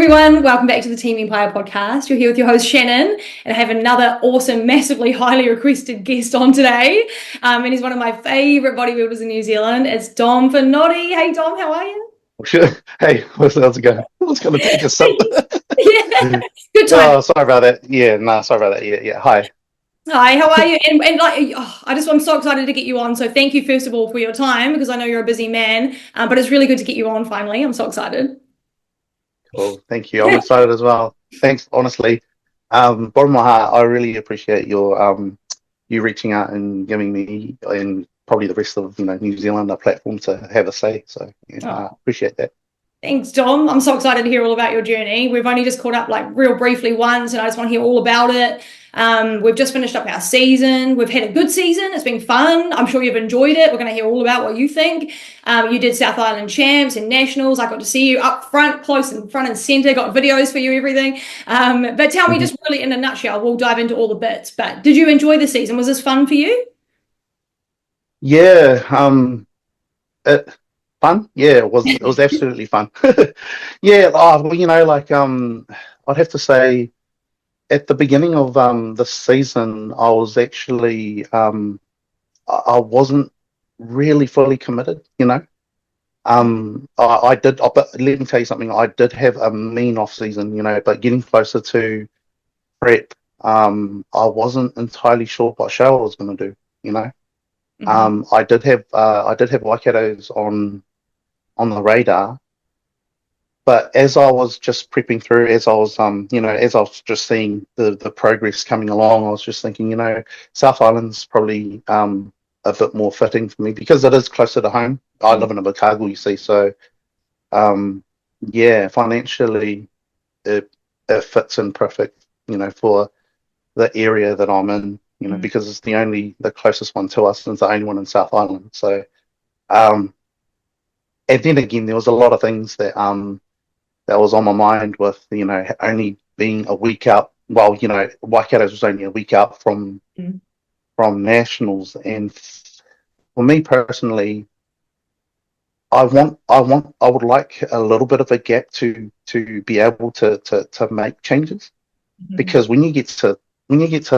everyone, welcome back to the Team Empire podcast. You're here with your host Shannon, and I have another awesome, massively highly requested guest on today. And he's one of my favourite bodybuilders in New Zealand. It's Dom Fonoti. Hey Dom, how are you? Sure. Hey, how's it going? I was going to take a sip. Yeah, good time. Oh, sorry about that. Yeah, no, sorry about that. Yeah. Hi. Hi, how are you? And I'm so excited to get you on. So thank you first of all for your time, because I know you're a busy man, but it's really good to get you on finally. I'm so excited. Cool. Thank you. I'm excited as well. Thanks, honestly. Bottom of my heart, I really appreciate your you reaching out and giving me and probably the rest of New Zealand a platform to have a say. So yeah, I appreciate that. Thanks, Dom. I'm so excited to hear all about your journey. We've only just caught up like real briefly once, and I just want to hear all about it. We've just finished up our season. We've had a good season. It's been fun. I'm sure you've enjoyed it. We're going to hear all about what you think. You did South Island Champs and Nationals. I got to see you up front, close and front and center, got videos for you, everything. But tell me just really in a nutshell, we'll dive into all the bits. But did you enjoy the season? Was this fun for you? Yeah, fun. Yeah, it was absolutely fun. Yeah, well, I'd have to say at the beginning of the season, I was actually I wasn't really fully committed, I did, but let me tell you something, I did have a mean off season, but getting closer to prep, I wasn't entirely sure what show I was going to do. I did have Waikato's on the radar, but as I was just prepping through, as I was as I was just seeing the progress coming along, I was just thinking, South Island's probably a bit more fitting for me because it is closer to home. I live in a Chicago, you see, so yeah, financially it fits in perfect, for the area that I'm in, because it's the closest one to us, and it's the only one in South Island. So and then again, there was a lot of things that that was on my mind with, only being a week out. Well, Waikato's was only a week out from nationals, and for me personally, I would like a little bit of a gap to be able to make changes, because when you get to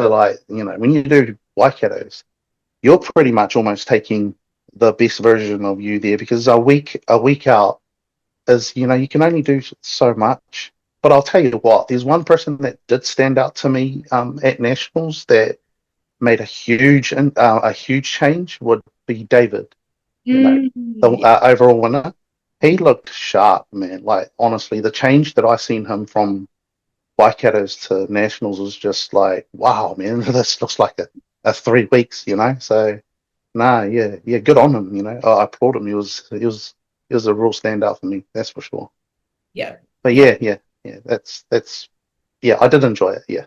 like, when you do Waikato's, you're pretty much almost taking the best version of you there, because a week out is, you can only do so much. But I'll tell you what, there's one person that did stand out to me at nationals that made a huge change, would be David, the overall winner. He looked sharp, man. Like, honestly, the change that I seen him from Waikato's to nationals was just like, wow, man, this looks like a 3 weeks, so nah, yeah, good on him. I applaud him. He was a real standout for me, that's for sure. Yeah. But yeah, that's yeah, I did enjoy it. Yeah.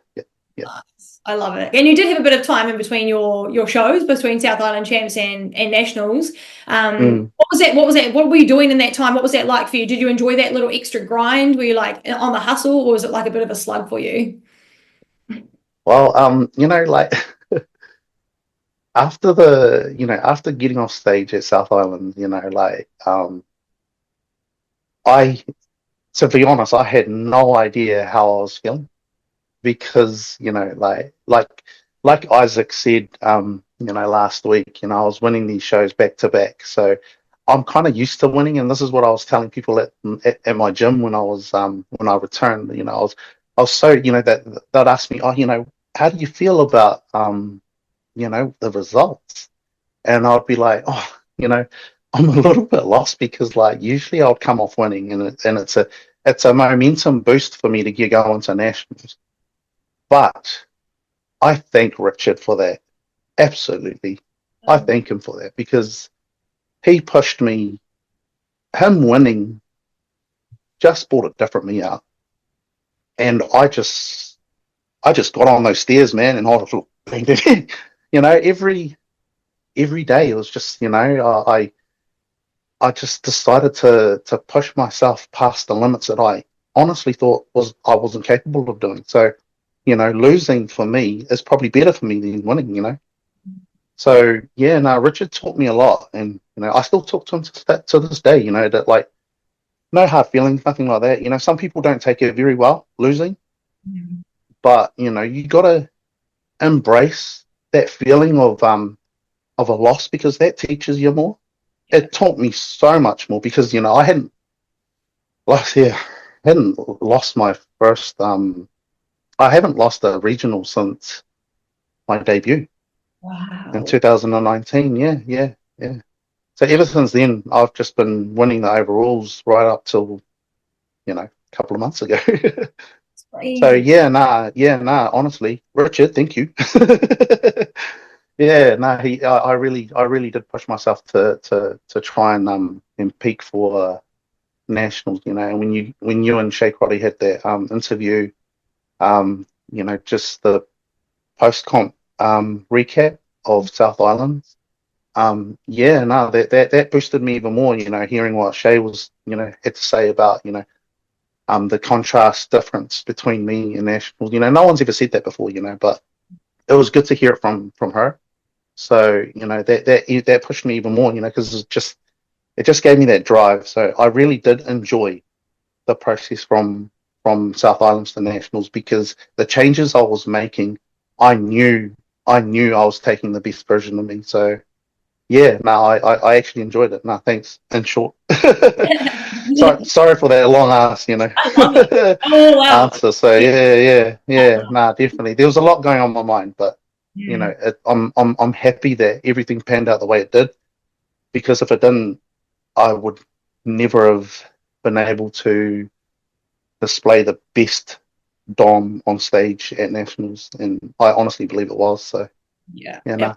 Nice. I love it. And you did have a bit of time in between your shows, between South Island Champs and Nationals. What was that? What were you doing in that time? What was that like for you? Did you enjoy that little extra grind? Were you like on the hustle, or was it like a bit of a slug for you? Well, like after after getting off stage at South Island, to be honest, I had no idea how I was feeling, because like Isaac said, last week, I was winning these shows back to back, so I'm kind of used to winning, and this is what I was telling people at my gym when I returned. I was so, that they'd ask me, oh, how do you feel about the results? And I'd be like, oh, I'm a little bit lost, because like usually I'll come off winning, and it's a momentum boost for me to get going to nationals. But I thank Richard for that. Absolutely. I thank him for that, because he pushed me. Him winning just brought a different me out. And I just got on those stairs, man, and I was every day it was just, I just decided to push myself past the limits that I honestly thought I wasn't capable of doing. So, losing for me is probably better for me than winning, So yeah, no, Richard taught me a lot, and I still talk to him to this day, that like no hard feelings, nothing like that. You know, some people don't take it very well, losing, Mm. but you know, you gotta embrace that feeling of a loss because that teaches you more. Yeah. It taught me so much more because you know I hadn't lost my first I haven't lost a regional since my debut in Wow. 2019. Yeah. So ever since then, I've just been winning the overalls right up till a couple of months ago. It's So crazy. yeah, nah. Honestly, Richard, thank you. Yeah, no, I really did push myself to try and peak for nationals. You know, and when you and Shay Crotty had that interview, just the post comp recap of South Island. Yeah, no, that boosted me even more. You know, hearing what Shay was had to say about the contrast difference between me and nationals. You know, no one's ever said that before. You know, but it was good to hear it from her. So that pushed me even more. You know, because it just gave me that drive. So I really did enjoy the process from South Islands to nationals because the changes I was making, I knew I was taking the best version of me. So yeah, no, I actually enjoyed it. No, thanks. In short, sorry for that long ass, I love it. Oh wow. answer. So Yeah. yeah. No, definitely. There was a lot going on in my mind, but Mm. I'm happy that everything panned out the way it did because if it didn't, I would never have been able to display the best Dom on stage at nationals, and I honestly believe it was. So Yeah. yeah, It no,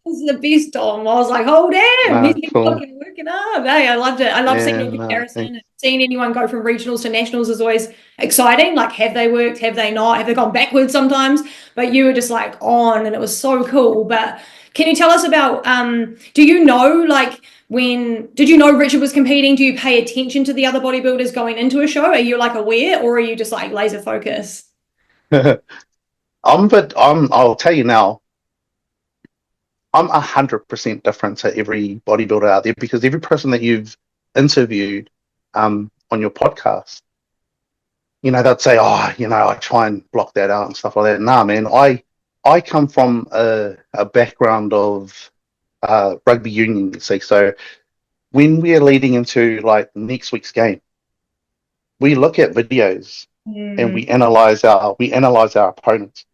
was the best Dom. I was like, oh damn, he's no, been cool. fucking working up. Hey, I loved it. I love seeing Yeah, your no, comparison. thanks. Seeing anyone go from regionals to nationals is always exciting. Like, have they worked? Have they not? Have they gone backwards sometimes? But you were just like on, and it was so cool. But can you tell us about do you know like did you know Richard was competing? Do you pay attention to the other bodybuilders going into a show? Are you like aware or are you just like laser focused? I'll tell you now, I'm 100% different to every bodybuilder out there because every person that you've interviewed on your podcast, they'd say, oh, I try and block that out and stuff like that. Nah, man, I come from a background of rugby union, you see. So when we're leading into like next week's game, we look at videos and Mm. we analyze our opponents.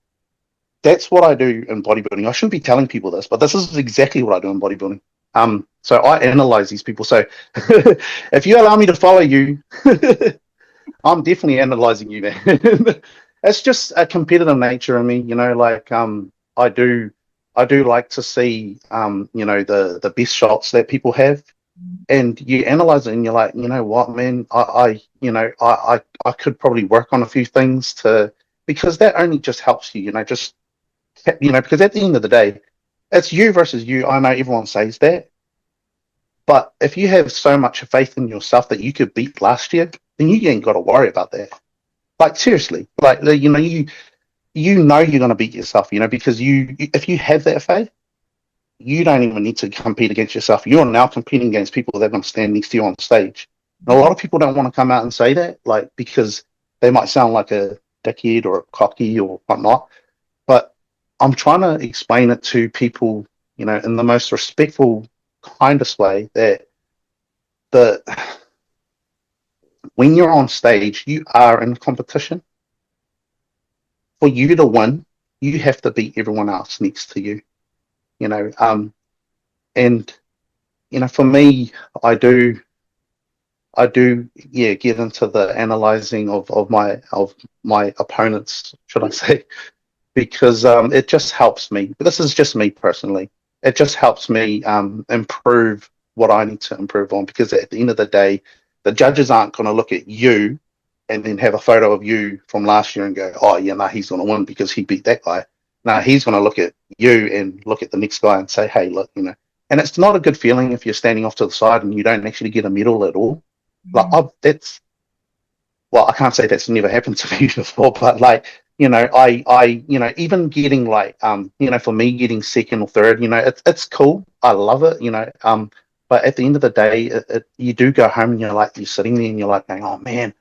That's what I do in bodybuilding. I shouldn't be telling people this, but this is exactly what I do in bodybuilding. So I analyze these people. So if you allow me to follow you, I'm definitely analyzing you, man. It's just a competitive nature in me, like I do like to see the best shots that people have, and you analyze it and you're like, you know what, man, I could probably work on a few things because that only just helps you, because at the end of the day, it's you versus you. I know everyone says that, but if you have so much faith in yourself that you could beat last year, then you ain't got to worry about that. Like seriously, like you know you're going to beat yourself, because if you have that faith, you don't even need to compete against yourself. You're now competing against people that are going to stand next to you on stage. And a lot of people don't want to come out and say that, like because they might sound like a dickhead or a cocky or whatnot. But I'm trying to explain it to people, in the most respectful, kindest way that the when you're on stage, you are in competition. For you to win, you have to beat everyone else next to you. You know, and for me, I do, yeah, get into the analyzing of my opponents, should I say, because it just helps me. But this is just me personally. It just helps me improve what I need to improve on because at the end of the day, the judges aren't going to look at you and then have a photo of you from last year and go, oh, yeah, no, he's going to win because he beat that guy. No, he's going to look at you and look at the next guy and say, hey, look, and it's not a good feeling if you're standing off to the side and you don't actually get a medal at all. Like, I can't say that's never happened to me before, but like, even getting like, for me getting second or third, it's cool. I love it, but at the end of the day, you do go home and you're sitting there and you're like going, oh man,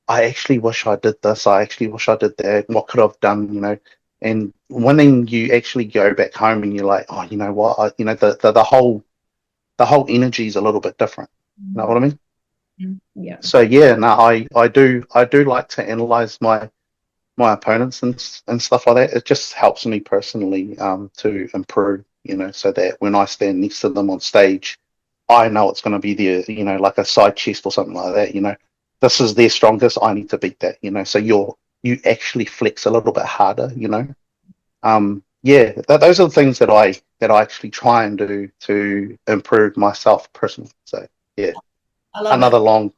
I actually wish I did this. I actually wish I did that. What could I have done? And when then you actually go back home and you're like, oh, you know what? The whole energy is a little bit different. You know what I mean? Yeah. So yeah, no, I do like to analyze my opponents and stuff like that. It just helps me personally to improve, so that when I stand next to them on stage, I know it's going to be their, like a side chest or something like that. This is their strongest. I need to beat that. So you actually flex a little bit harder. Yeah, those are the things that I actually try and do to improve myself personally. So yeah, I love another it. long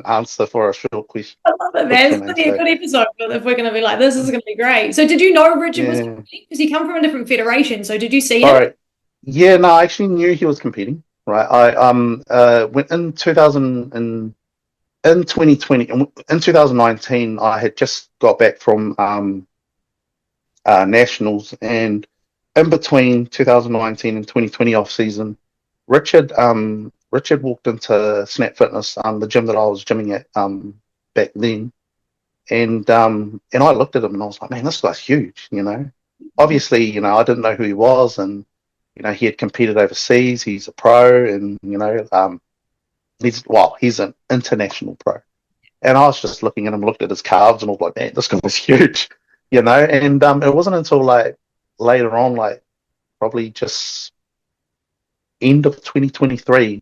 answer for a short question. I love it, man. It's going to be a good episode if we're going to be like, this is going to be great. So did you know Richard was competing? Because he come from a different federation. So did you see him? All right. Yeah, no, I actually knew he was competing. Right. I went in 2020 in 2019. I had just got back from nationals, and in between 2019 and 2020 off season, Richard walked into Snap Fitness, the gym that I was gymming at back then, and I looked at him and I was like, man, this guy's huge. Obviously, I didn't know who he was, and he had competed overseas. He's a pro, and he's an international pro. And I was just looking at him, looked at his calves, and I was like, man, this guy was huge. And it wasn't until like later on, like probably just end of 2023,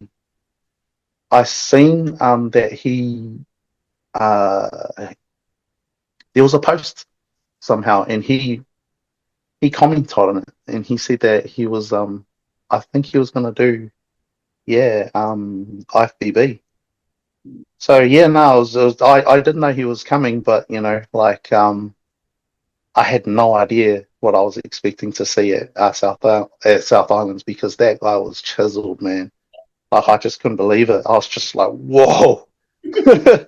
I seen that he there was a post somehow, and he commented on it, and he said that he was I think he was going to do IFBB. So yeah, no, I didn't know he was coming, but I had no idea what I was expecting to see at South Islands, because that guy was chiseled, man. Like, I just couldn't believe it. I was just like, whoa. It's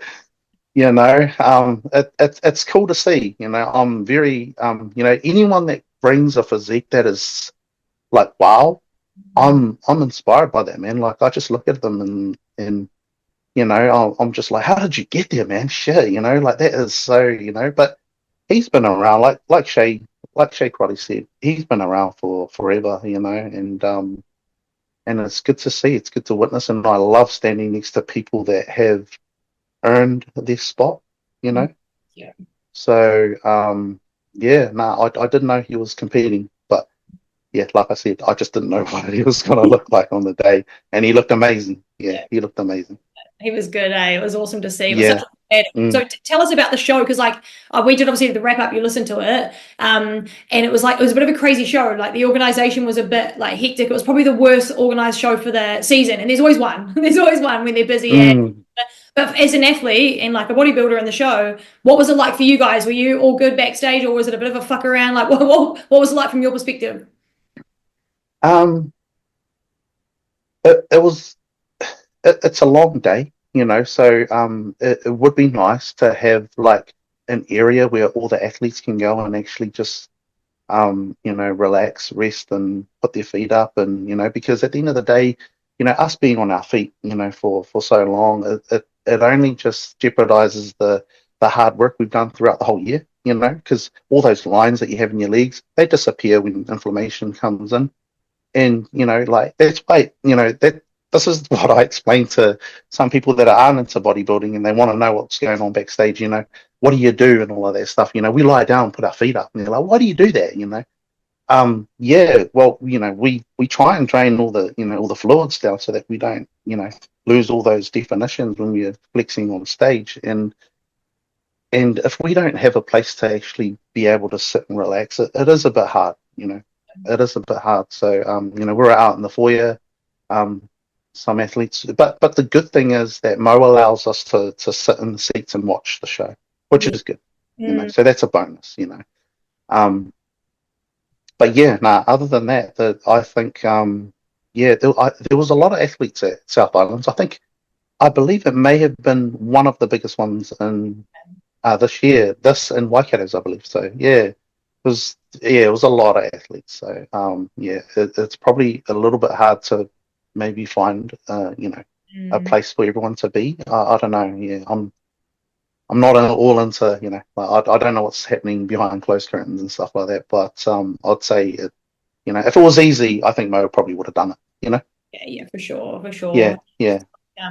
cool to see. I'm very anyone that brings a physique that is like, wow, I'm inspired by that, man. Like, I just look at them and I'm just like, how did you get there, man? Shit, like, that is so, but he's been around, like Shay probably said, he's been around for forever, and it's good to see, it's good to witness, and I love standing next to people that have earned their spot, Yeah. So I didn't know he was competing, but yeah, like I said, I just didn't know what he was going to look like on the day, and he looked amazing. Yeah, he looked amazing. He was good, eh? It was awesome to see. It was Yeah. such a So tell us about the show, because we did obviously the wrap up. You listened to it, and it was a bit of a crazy show. Like, the organization was a bit like hectic. It was probably the worst organized show for the season, and there's always one. There's always one when they're busy. But as an athlete and like a bodybuilder in the show, what was it like for you guys? Were you all good backstage, or was it a bit of a fuck around? Like, what was it like from your perspective? It was. It's a long day, so it would be nice to have like an area where all the athletes can go and actually just relax, rest, and put their feet up, and because at the end of the day, us being on our feet, for so long, it only just jeopardizes the hard work we've done throughout the whole year, because all those lines that you have in your legs, they disappear when inflammation comes in. And like, that's why this is what I explain to some people that aren't into bodybuilding, and they want to know what's going on backstage. What do you do and all of that stuff? We lie down and put our feet up, and they're like, why do you do that? Well, we try and drain all the fluids down so that we don't lose all those definitions when we're flexing on stage. And if we don't have a place to actually be able to sit and relax, it is a bit hard. It is a bit hard. So we're out in the foyer. Some athletes, but the good thing is that Mo allows us to sit in the seats and watch the show, which is good. So that's a bonus. But yeah, other than that, I think there was a lot of athletes at South Islands. I believe it may have been one of the biggest ones in this year, in Waikatos, I believe. So yeah, it was a lot of athletes. So it's probably a little bit hard to maybe find a place for everyone to be. I don't know. Yeah, I'm not all into like, I don't know what's happening behind closed curtains and stuff like that. But I'd say if it was easy, I think Mo probably would have done it. Yeah, for sure, for sure. Yeah.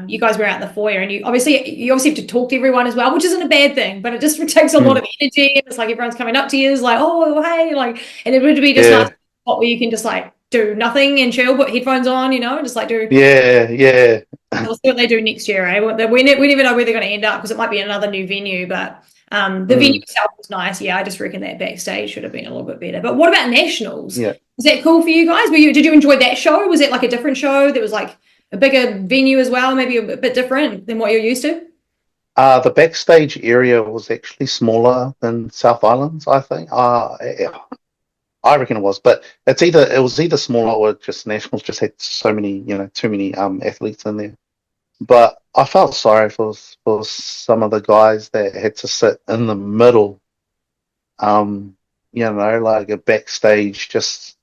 You guys were out in the foyer, and you obviously have to talk to everyone as well, which isn't a bad thing, but it just takes a lot of energy. It's like everyone's coming up to you, it's like, oh hey, like, and it would be just nice spot where you can just like do nothing and chill, put headphones on, and just like do. Yeah. We'll see what they do next year, eh? We never know where they're going to end up because it might be another new venue, but the venue itself was nice. Yeah, I just reckon that backstage should have been a little bit better. But what about nationals? Yeah. Was that cool for you guys? Did you enjoy that show? Was it like a different show that was like a bigger venue as well, maybe a bit different than what you're used to? The backstage area was actually smaller than South Island's, I think. Yeah, I reckon it was, but it was either smaller or just nationals just had so many, too many athletes in there. But I felt sorry for some of the guys that had to sit in the middle, like a backstage, just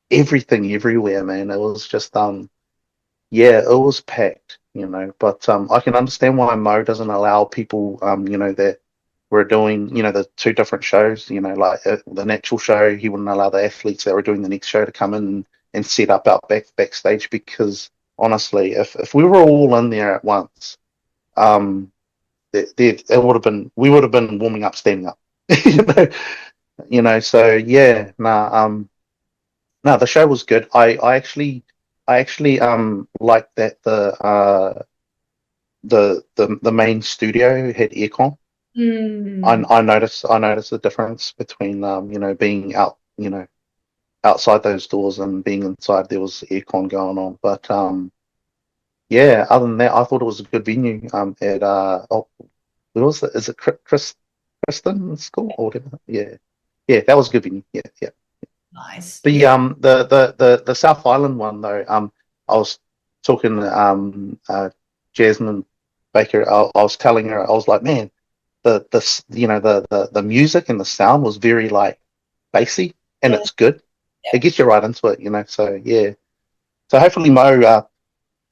everything everywhere, man. It was just yeah, it was packed, but I can understand why Mo doesn't allow people, that were doing, the two different shows, like the natural show, he wouldn't allow the athletes that were doing the next show to come in and set up out backstage because honestly, if we were all in there at once, it would have been, we would have been warming up, standing up, so yeah, no, the show was good. I actually liked that the main studio had aircon. I noticed the difference between being out outside those doors and being inside. There was aircon going on, but yeah. Other than that, I thought it was a good venue. At what was it? Is it Kristen School or whatever? Yeah, that was a good venue. Yeah. Nice. The South Island one though, I was talking Jasmine Baker. I was telling her, I was like, man, the music and the sound was very like bassy, and it's good. It gets you right into it, So yeah. So hopefully Mo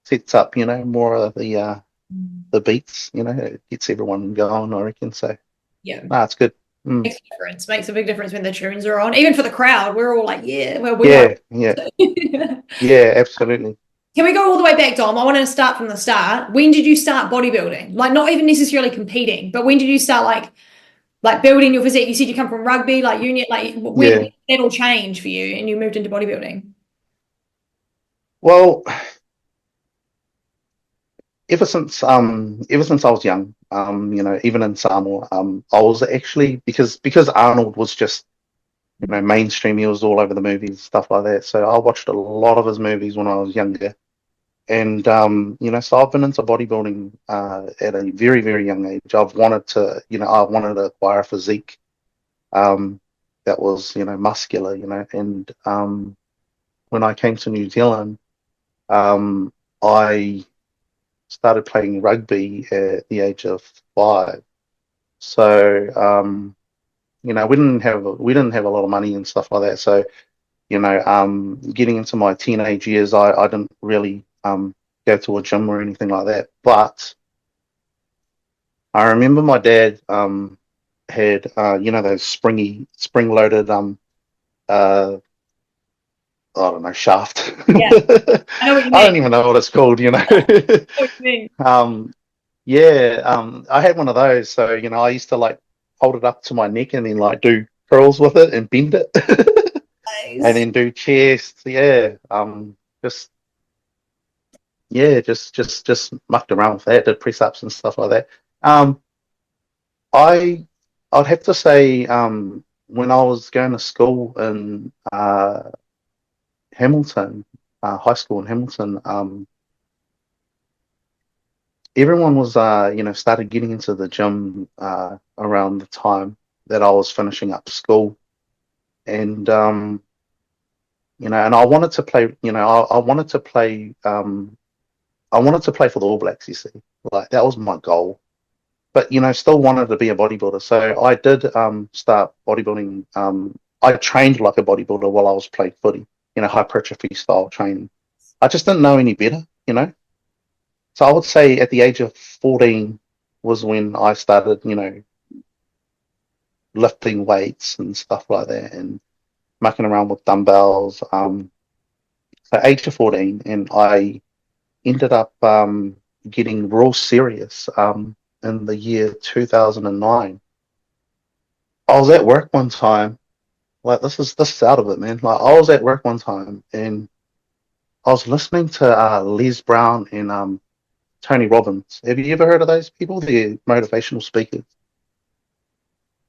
sets up, more of the beats, it gets everyone going, I reckon. So yeah, it's good. Makes a difference. Makes a big difference when the tunes are on. Even for the crowd, we're all like, yeah, well, yeah, absolutely. Can we go all the way back, Dom? I want to start from the start. When did you start bodybuilding? Like, not even necessarily competing, but when did you start like building your physique? You said you come from rugby, like union, like when did that all change for you and you moved into bodybuilding? Well, ever since I was young, even in Samoa, I was actually because Arnold was just mainstream. He was all over the movies and stuff like that. So I watched a lot of his movies when I was younger, and so I've been into bodybuilding at a very, very young age. I've wanted to, I wanted to acquire a physique that was muscular, and when I came to New Zealand, I started playing rugby at the age of 5. So we didn't have a lot of money and stuff like that. So getting into my teenage years, I didn't really go to a gym or anything like that. But I remember my dad had those spring-loaded I don't know, shaft. Yeah. I know what you mean. I don't even know what it's called, I had one of those. So, I used to like hold it up to my neck and then like do curls with it and bend it. Nice. And then do chest. Just mucked around with that, did press ups and stuff like that. I'd have to say, when I was going to school in Hamilton, high school in Hamilton, everyone was, started getting into the gym around the time that I was finishing up school, and and I wanted to play. I wanted to play. I wanted to play for the All Blacks. You see, like that was my goal, but still wanted to be a bodybuilder. So I did start bodybuilding. I trained like a bodybuilder while I was playing footy. Hypertrophy style training. I just didn't know any better, you know. So I would say at the age of 14 was when I started, you know, lifting weights and stuff like that, and mucking around with dumbbells. So age of 14, and I ended up getting real serious in the year 2009. I was at work one time, like this is out of it, man. Like I was at work one time, and I was listening to Les Brown and Tony Robbins. Have you ever heard of those people? They're motivational speakers.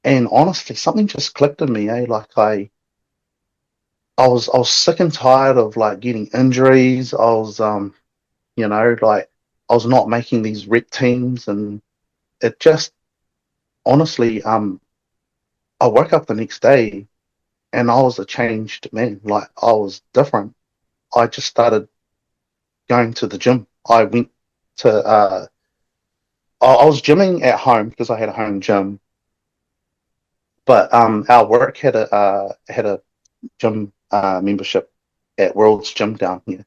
And honestly, something just clicked in me, eh? Like I was sick and tired of like getting injuries. I was you know, like I was not making these rep teams, and it just honestly I woke up the next day and I was a changed man. Like I was different. I just started going to the gym. I went to I was gymming at home because I had a home gym, but our work had a gym membership at World's Gym down here.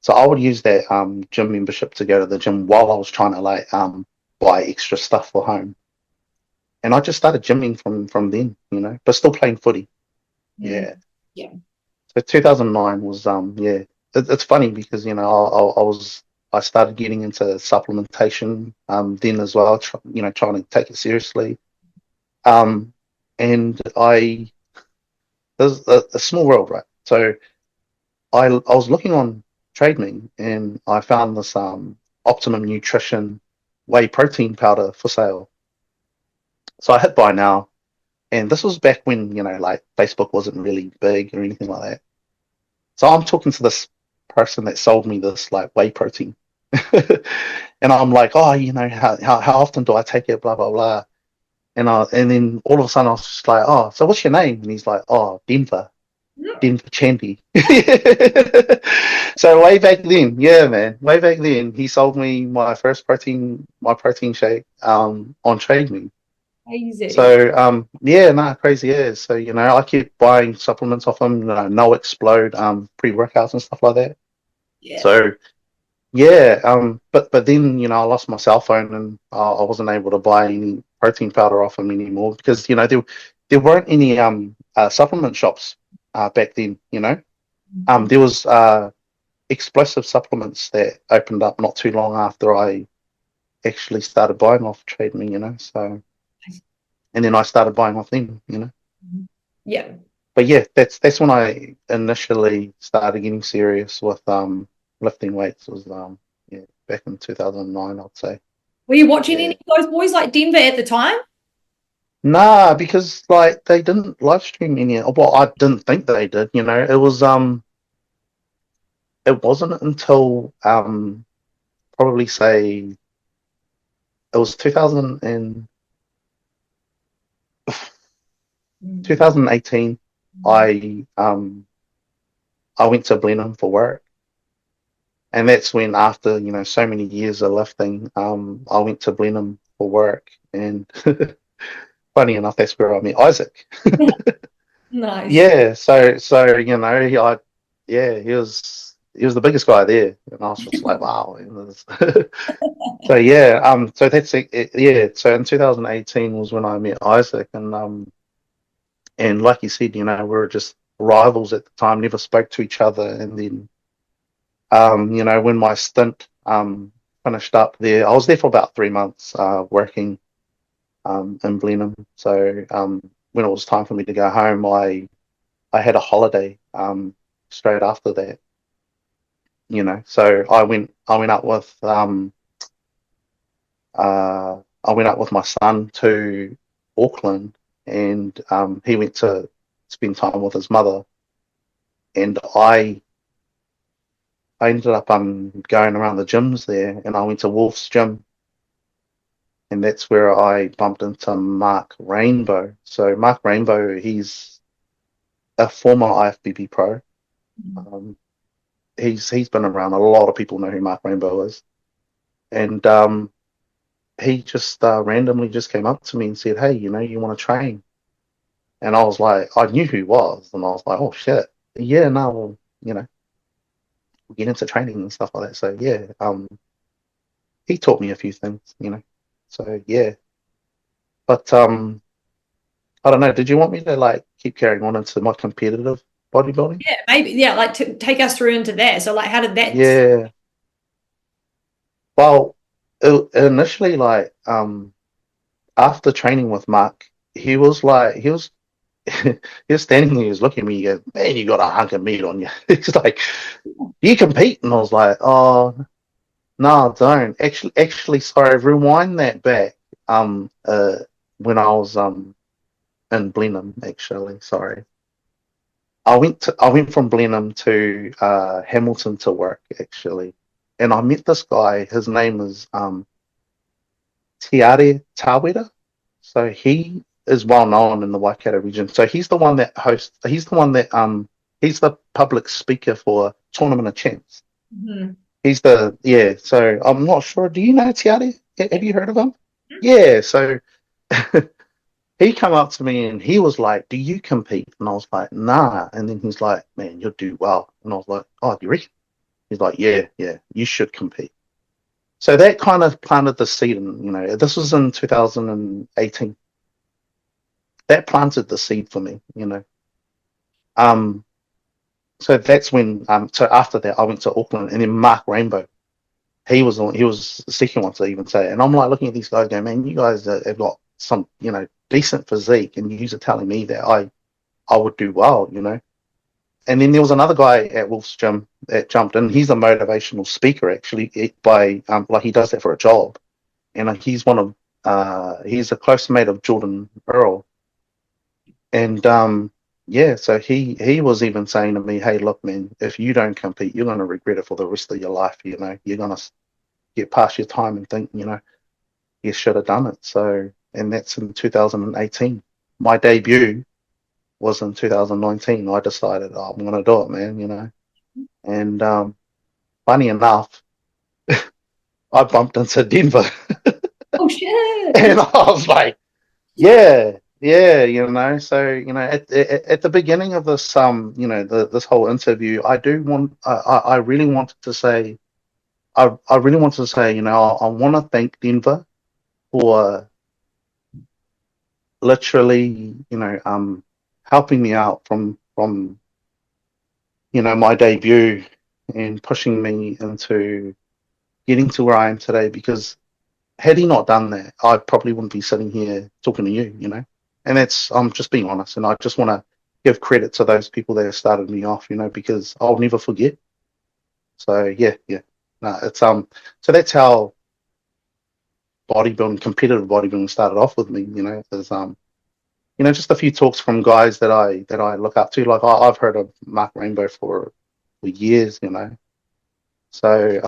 So I would use that gym membership to go to the gym while I was trying to like buy extra stuff for home. And I just started gymming from then, you know, but still playing footy. Yeah. Yeah. So 2009 was yeah. It's funny because you know I started getting into supplementation then as well, you know, trying to take it seriously. Um, and there's a small world, right? So I was looking on Trade Me and I found this Optimum Nutrition whey protein powder for sale. So I hit buy now, and this was back when you know like Facebook wasn't really big or anything like that. So I'm talking to this person that sold me this like whey protein, and I'm like, oh, you know, how often do I take it? Blah blah blah. And then all of a sudden I was just like, oh, so what's your name? And he's like, oh, Denver. Denver Chandy. So way back then, yeah, man, way back then, he sold me my protein shake, on Trade Me. Crazy. So, yeah, no, crazy is. So, you know, I keep buying supplements off him, you know, No Explode, pre-workouts and stuff like that. Yeah. So, yeah, but then, you know, I lost my cell phone and I wasn't able to buy any protein powder off him anymore because, you know, there weren't any supplement shops back then, you know. There was explosive supplements that opened up not too long after I actually started buying off Trade Me, you know. So, and then I started buying off them, you know. Yeah. But yeah, that's when I initially started getting serious with lifting weights. Was yeah, back in 2009, I'd say. Were you watching Yeah. any of those boys like Denver at the time? Nah, because like they didn't live stream any. Well, I didn't think they did. You know, it wasn't until probably say it was 2000 and 2018. I went to Blenheim for work. And that's when, after you know so many years of lifting, I went to Blenheim for work, and funny enough, that's where I met Isaac. Nice. Yeah, so you know, yeah, he was the biggest guy there, and I was just like, wow. It was so yeah, so that's it, yeah. So in 2018 was when I met Isaac, and like you said, you know, we were just rivals at the time, never spoke to each other, and then you know, when my stint finished up there, I was there for about 3 months working in Blenheim. So when it was time for me to go home, I had a holiday straight after that. You know, so I went up with I went up with my son to Auckland, and he went to spend time with his mother, and I ended up going around the gyms there, and I went to Wolf's gym, and that's where I bumped into Mark Rainbow. So Mark Rainbow, he's a former IFBB pro. Um, he's been around. A lot of people know who Mark Rainbow is, and he just randomly just came up to me and said, "Hey, you know, you want to train?" And I was like, I knew who he was, and I was like, "Oh shit, yeah, no, well, you know." get into training and stuff like that. So yeah, he taught me a few things, you know. So yeah, but I don't know. Did you want me to like keep carrying on into my competitive bodybuilding? Yeah, maybe. Yeah, like to take us through into that. So like, how did that? Yeah. Well, initially, like after training with Mark, he was like, he was standing there, he was looking at me, he goes, man, you got a hunk of meat on you. He's like, do you compete? And I was like, oh, no, I don't. Actually, sorry, rewind that back. When I was in Blenheim, actually, sorry. I went from Blenheim to Hamilton to work, actually. And I met this guy, his name is Tiare Tawera. So he is well known in the Waikato region. So he's the public speaker for Tournament of Champs. Mm-hmm. So I'm not sure. Do you know Tiare? Have you heard of him? Yeah, so he come up to me and he was like, do you compete? And I was like, nah. And then he's like, man, you'll do well. And I was like, oh, you reckon? He's like, yeah, you should compete. So that kind of planted the seed. And, this was in 2018. That planted the seed for me, Um, so that's when, so after that, I went to Auckland, and then Mark Rainbow, he was the second one to even say it. And I'm like looking at these guys going, man, you guys have got some, decent physique, and you are telling me that I would do well, And then there was another guy at Wolf's Gym that jumped in. He's a motivational speaker, actually, like he does that for a job. And he's a close mate of Jordan Earl. And yeah, so he was even saying to me, hey, look, man, if you don't compete, you're going to regret it for the rest of your life. You're going to get past your time and think, you should have done it. So, and that's in 2018. My debut was in 2019. I decided, oh, I'm going to do it, man, And funny enough, I bumped into Denver. Oh shit! And I was like, yeah, So at the beginning of this, this whole interview, I really wanted to say, I really wanted to say, I want to thank Denver for literally, helping me out from my debut and pushing me into getting to where I am today. Because had he not done that, I probably wouldn't be sitting here talking to you, And I'm just being honest, and I just want to give credit to those people that have started me off, because I'll never forget. So yeah. No, it's so that's how competitive bodybuilding started off with me. There's just a few talks from guys that I look up to. Like I've heard of Mark Rainbow for years, So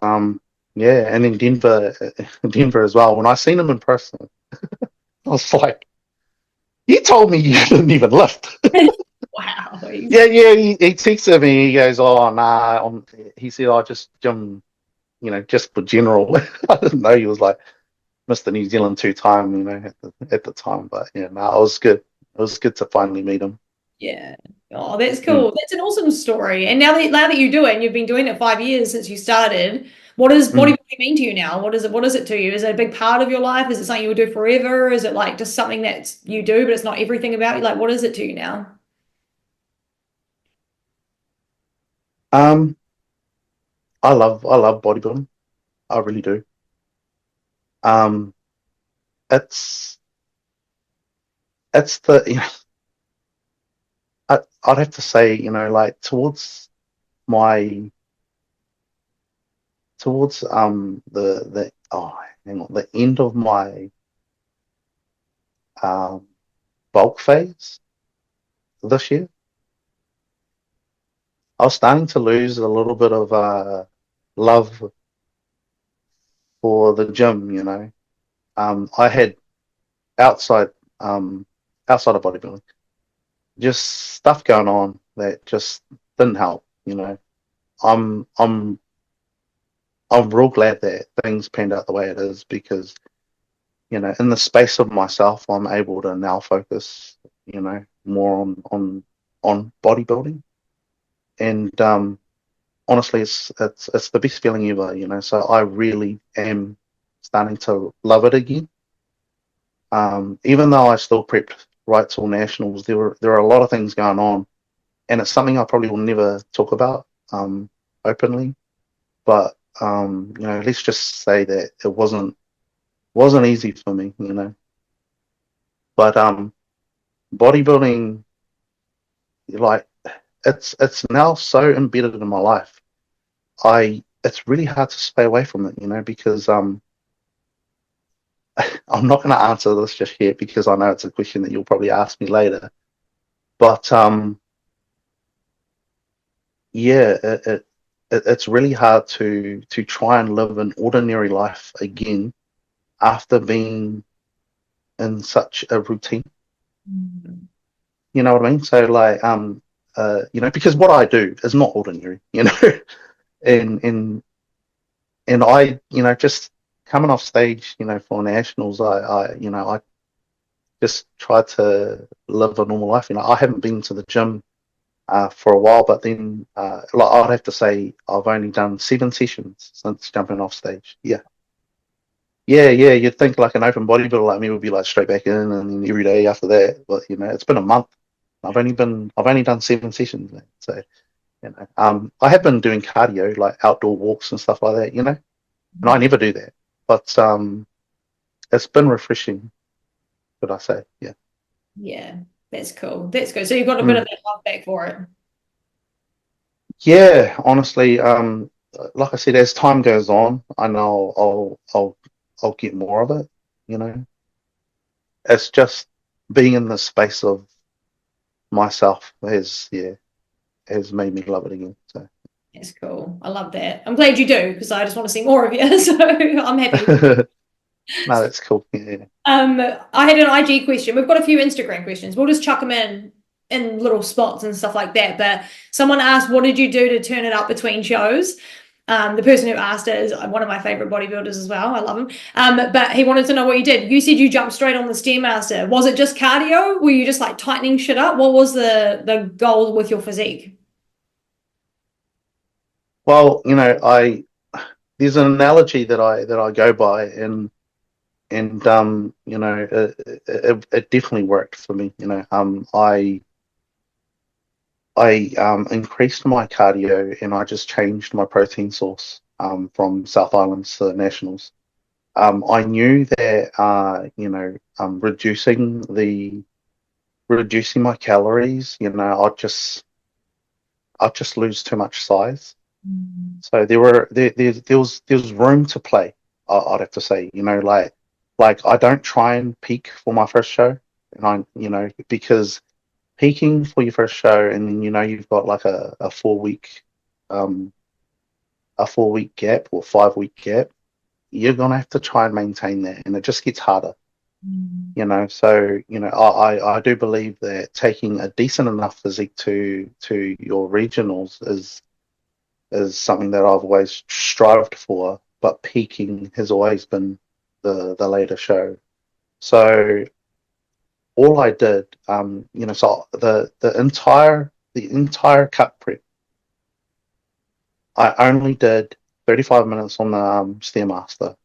yeah, and then Denver as well. When I seen him in person, I was like, you told me you didn't even lift. Wow. Yeah. He texted me. He goes, oh nah. He said, I just gym, just for general. I didn't know he was like Mr. New Zealand 2-time, at the time. But yeah, no, it was good. It was good to finally meet him. Yeah. Oh, that's cool. That's an awesome story. And now that you do it, and you've been doing it 5 years since you started, what does bodybuilding mean to you now? What is it to you? Is it a big part of your life? Is it something you will do forever? Is it like just something that you do, but it's not everything about you? Like, what is it to you now? Um, I love bodybuilding. I really do. Um, it's the I'd have to say, like my towards the oh hang on, the end of my um bulk phase this year, I was starting to lose a little bit of love for the gym. I had outside outside of bodybuilding, just stuff going on that just didn't help. I'm I'm I'm real glad that things panned out the way it is, because in the space of myself, I'm able to now focus more on bodybuilding. And honestly, it's the best feeling ever, you know. So I really am starting to love it again. Even though I still prepped right till nationals, there are a lot of things going on, and it's something I probably will never talk about openly. But you know, let's just say that it wasn't easy for me, you know. But bodybuilding, like, it's now so embedded in my life. It's really hard to stay away from it, you know, because I'm not going to answer this just yet because I know it's a question that you'll probably ask me later. But yeah, it's really hard to try and live an ordinary life again after being in such a routine. Mm-hmm. You know what I mean? So like you know, because what I do is not ordinary, you know, and I, you know, just coming off stage, you know, for nationals, you know, I just try to live a normal life. You know, I haven't been to the gym for a while, but then like I'd have to say I've only done 7 sessions since jumping off stage. Yeah. Yeah. You'd think like an open bodybuilder like me would be like straight back in and then every day after that. But you know, it's been a month. I've only done 7 sessions, man. So you know, I have been doing cardio like outdoor walks and stuff like that. You know, and I never do that. But it's been refreshing. Would I say? Yeah. Yeah, that's cool. That's good. So you've got a bit Mm. of that love back for it. Yeah, honestly, like I said, as time goes on, I know I'll get more of it. You know, it's just being in the space of myself has made me love it again. So That's cool. I love that. I'm glad you do because I just want to see more of you. So I'm happy. no, that's cool. Yeah. I had an IG question. We've got a few Instagram questions. We'll just chuck them in little spots and stuff like that. But someone asked, "What did you do to turn it up between shows?" The person who asked it is one of my favorite bodybuilders as well. I love him. But he wanted to know what you did. You said you jumped straight on the Stairmaster. Was it just cardio? Were you just like tightening shit up? What was the goal with your physique? Well, you know, there's an analogy that I go by, and you know, it definitely worked for me. You know, I increased my cardio and I just changed my protein source from South Islands to nationals. I knew that you know, reducing my calories, you know, I'd just lose too much size. So there was room to play. I'd have to say, you know, like I don't try and peak for my first show, and I, you know, because peaking for your first show and then you know you've got like um a 4 week gap or 5 week gap, you're gonna have to try and maintain that, and it just gets harder. You know, so you know, I do believe that taking a decent enough physique to your regionals is something that I've always strived for, but peaking has always been the later show. So all I did, you know, so the entire cut prep, I only did 35 minutes on the Stairmaster,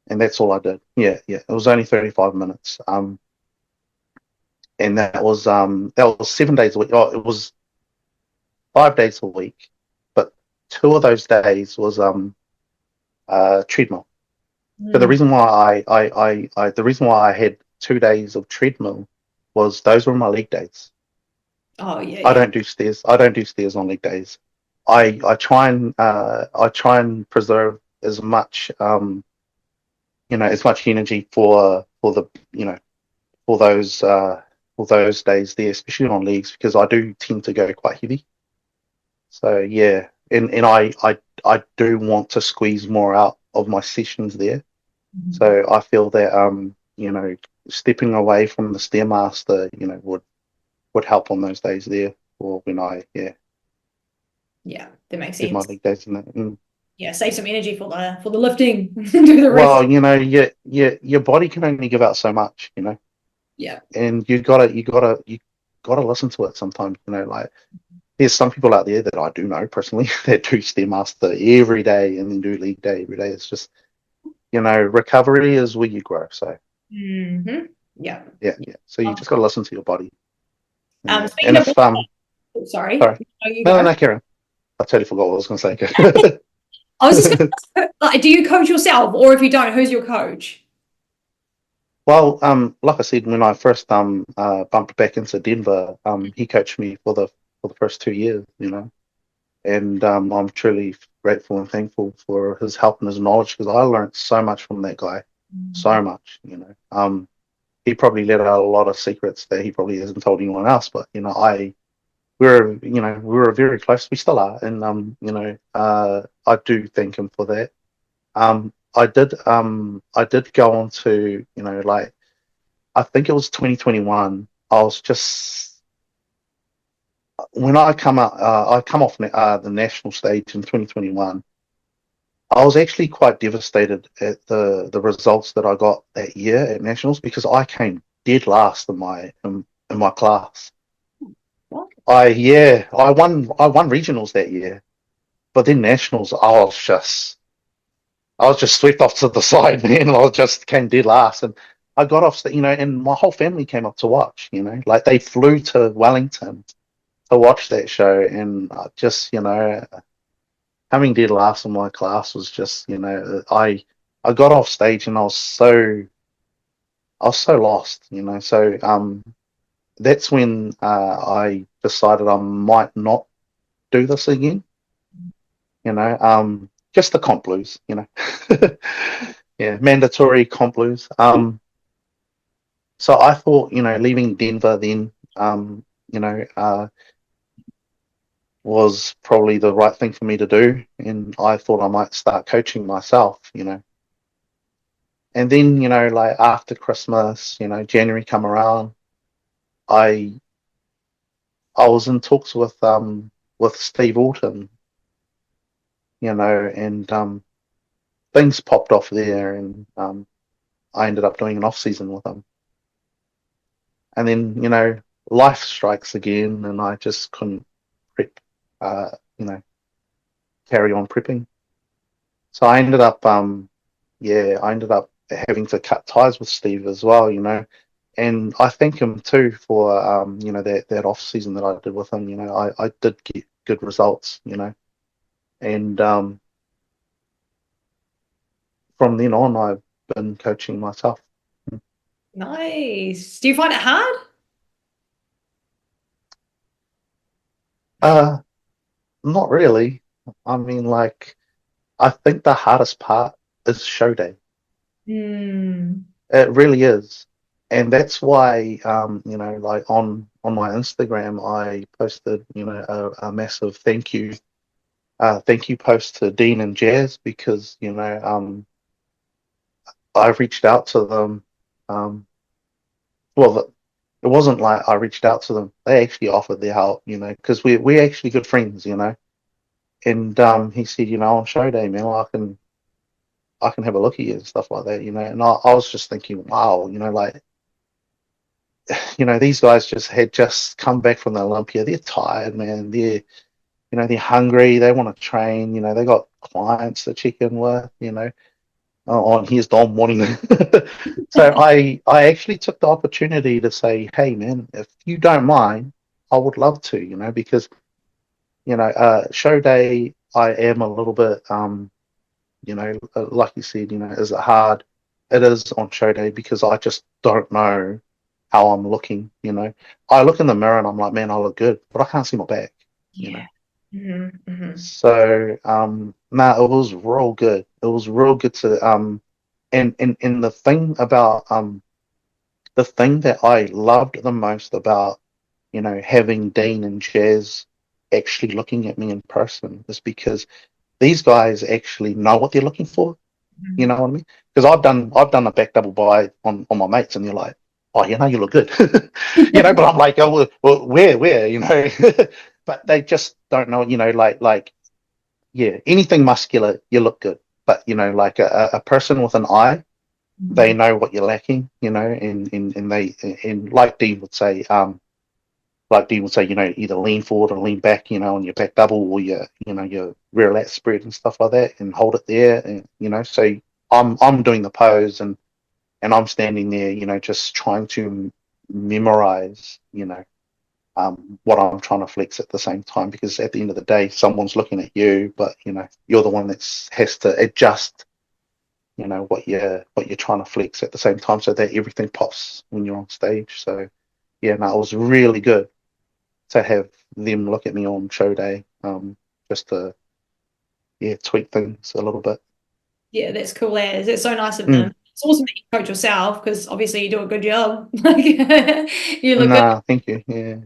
and that's all I did. Yeah, it was only 35 minutes. And that was 7 days a week. Oh, it was 5 days a week, but 2 of those days was treadmill. So the reason why the reason why I had 2 days of treadmill was those were my leg days. Oh yeah, I yeah. don't do stairs. I don't do stairs on leg days. I try and preserve as much you know, as much energy for the, you know, for those days there, especially on legs, because I do tend to go quite heavy. So yeah, and I do want to squeeze more out of my sessions there. So I feel that you know, stepping away from the Stairmaster, you know, would help on those days there, or when I Yeah, that makes did my sense. leg days in that. Mm. Yeah, save some energy for the lifting. Do the rest. Well, you know, your body can only give out so much, you know, Yeah. and you gotta listen to it sometimes, you know, like there's some people out there that I do know personally that do Stairmaster every day and then do league day every day. It's just, recovery is where you grow. So Mm-hmm. Yeah. yeah. So you just got to listen to your body. Speaking And of, if sorry, sorry, no, you no, go. Karen, I totally forgot what I was going to say. I was just going to ask, like, do you coach yourself, or if you don't, who's your coach? Well, like I said, when I first bumped back into Denver, he coached me for the first 2 years, and I'm truly grateful and thankful for his help and his knowledge because I learned so much from that guy, so much. He probably let out a lot of secrets that he probably hasn't told anyone else, but we were very close. We still are, and I do thank him for that. I did go on to, like, I think it was 2021. I was just when I come off the national stage in 2021. I was actually quite devastated at the results that I got that year at nationals because I came dead last in my class. What? I won regionals that year, but then nationals I was just swept off to the side, man. I just came dead last, and I got off, and my whole family came up to watch. Like they flew to Wellington to watch that show, and just, coming dead last in my class was just, I got off stage and I was so lost, So that's when I decided I might not do this again, just the comp blues, yeah, mandatory comp blues. So I thought, leaving Denver then, was probably the right thing for me to do, and I thought I might start coaching myself. And then, like after Christmas, January come around, I was in talks with Steve Alton, and things popped off there, and I ended up doing an off season with him. And then, life strikes again, and I just couldn't prep, uh, you know, carry on prepping. So I ended up, having to cut ties with Steve as well. And I thank him too for, that off season that I did with him. I did get good results. And from then on, I've been coaching myself. Nice. Do you find it hard? Not really. I mean, like, I think the hardest part is show day. Mm. It really is. And that's why, like on my Instagram, I posted, a massive thank you post to Dean and Jazz because, I reached out to them. Well, it wasn't like I reached out to them. They actually offered their help, because we're actually good friends. And he said, on show day, man, I can have a look at you and stuff like that. And I was just thinking, wow, like, these guys had just come back from the Olympia. They're tired, man. They're hungry. They want to train. They got clients to check in with. Oh, and here's Dom wanting to. So I actually took the opportunity to say, hey, man, if you don't mind, I would love to, because, show day, I am a little bit, like you said, is it hard? It is on show day because I just don't know how I'm looking. I look in the mirror and I'm like, man, I look good, but I can't see my back. Yeah. Mm-hmm. Mm-hmm. So, it was real good. It was real good to and the thing about the thing that I loved the most about having Dean and Jazz actually looking at me in person is because these guys actually know what they're looking for. Mm-hmm. You know what I mean? Because I've done a back double by on my mates, and they're like, oh, you look good. But I'm like, oh, well, where? But they just don't know. Yeah, anything muscular, you look good. But like a person with an eye, they know what you're lacking. And they, and like Dean would say, like Dean would say, either lean forward or lean back, on your back double or your rear lat spread and stuff like that, and hold it there, and so I'm doing the pose, and I'm standing there, just trying to memorize, what I'm trying to flex at the same time, because at the end of the day, someone's looking at you, but you're the one that has to adjust, what you're trying to flex at the same time, so that everything pops when you're on stage. So yeah, no, it was really good to have them look at me on show day, just to tweak things a little bit. Yeah, that's cool as. It's so nice of Mm. them. It's awesome that you coach yourself because obviously you do a good job. Like you look good. Nah, thank you. Yeah.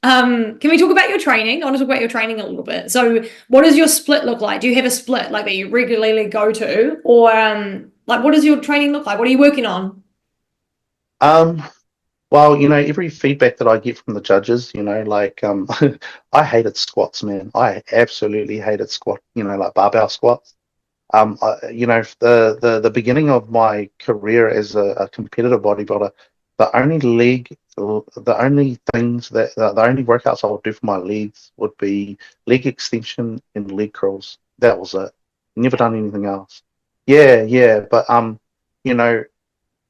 Can we talk about your training? I want to talk about your training a little bit. So, what does your split look like? Do you have a split like that you regularly go to, or like what does your training look like? What are you working on? Well, every feedback that I get from the judges, like, I hated squats, man. I absolutely hated like barbell squats. The beginning of my career as a competitive bodybuilder, the only things the only workouts I would do for my legs would be leg extension and leg curls. That was it. Never done anything else. Yeah, but you know,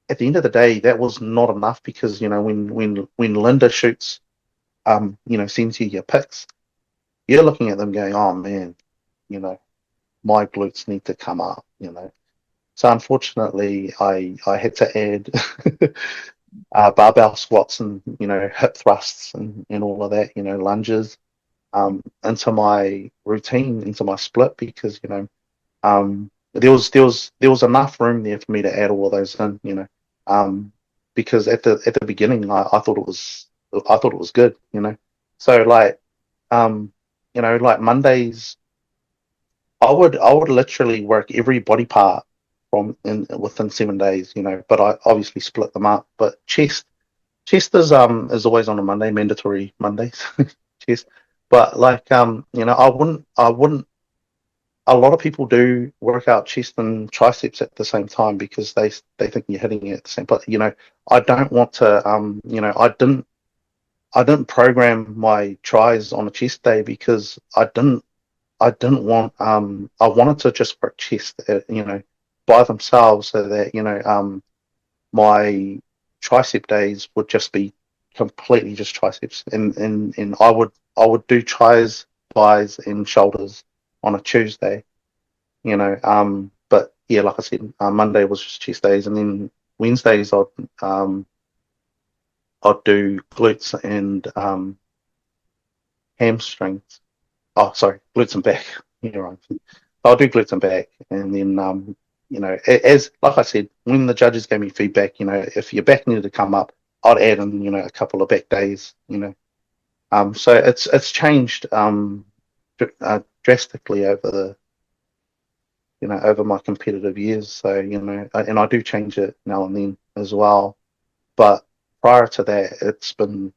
at the end of the day, that was not enough, because when Linda shoots, sends you your pics, you're looking at them going, oh man, you know, my glutes need to come up. So unfortunately, I had to add barbell squats and hip thrusts and all of that, lunges, into my routine, into my split, because there was enough room there for me to add all of those in, because at the beginning, I thought it was good. So like, like Mondays, I would literally work every body part within 7 days, but I obviously split them up. But chest is always on a Monday, mandatory Mondays, chest. But like, I wouldn't. A lot of people do work out chest and triceps at the same time, because they think you're hitting it at the same. But I don't want to. I didn't program my tries on a chest day, because I didn't want, I wanted to just work chest, by themselves, so that my tricep days would just be completely just triceps, and I would do tries, thighs, and shoulders on a Tuesday. But yeah, like I said, Monday was just chest days, and then Wednesdays I'd do glutes and hamstrings. Oh, sorry, glutes and back. You're right. I'll do glutes and back, and then as like I said, when the judges gave me feedback, if your back needed to come up, I'd add in a couple of back days. So it's changed drastically over my competitive years. So and I do change it now and then as well, but prior to that, it's been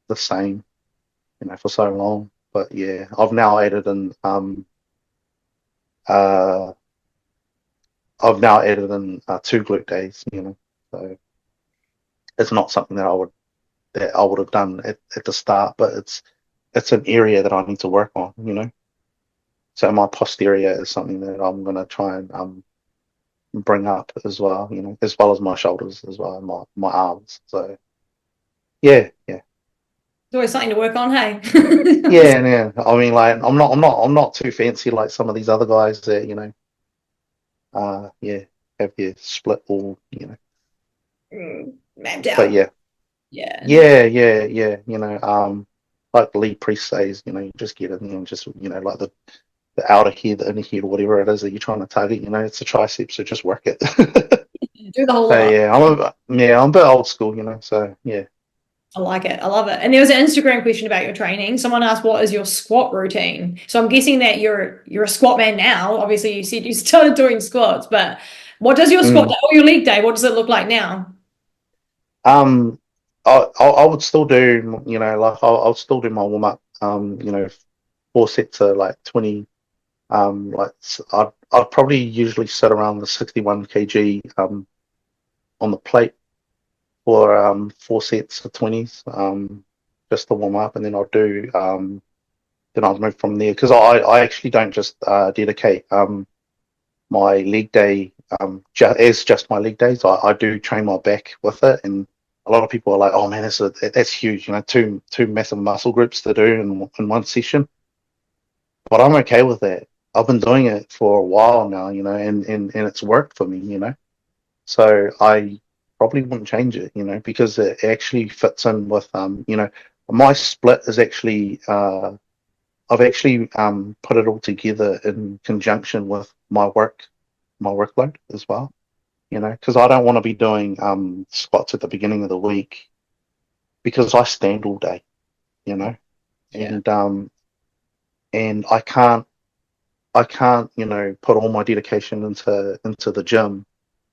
the same, for so long. But yeah, uh, I've now added in 2 glute days. So it's not something that I would have done at the start, but it's an area that I need to work on. So my posterior is something that I'm gonna try and bring up as well, as well as my shoulders as well, and my arms. So yeah. It's always something to work on, hey. Yeah. I mean, like, I'm not too fancy like some of these other guys that have their split all. Mapped But out. yeah, Yeah. like the lead priest says, you just get it, and just like the outer head, the inner head, or whatever it is that you're trying to target. It's a tricep, so just work it. Do the whole So lot. yeah, I'm a bit old school. So yeah. I like it. I love it. And there was an Instagram question about your training. Someone asked, "What is your squat routine?" So I'm guessing that you're a squat man now. Obviously, you said you started doing squats, but what does your squat Mm. day or your leg day? What does it look like now? Um, I would still do, like I'll still do my warm up. 4 sets of like 20. Like I'd probably usually sit around the 61 kg on the plate for 4 sets of 20s. just to warm up, and then I'll do then I'll move from there because I actually don't just dedicate my leg day as just my leg days. I do train my back with it, and a lot of people are like, "Oh man, that's huge," you know, two massive muscle groups to do in one session. But I'm okay with that. I've been doing it for a while now, you know, and it's worked for me, you know. So I probably wouldn't change it, you know, because it actually fits in with you know, my split is actually I've actually put it all together in conjunction with my workload as well, you know, because I don't want to be doing squats at the beginning of the week because I stand all day, you know, Yeah. and I can't, you know, put all my dedication into the gym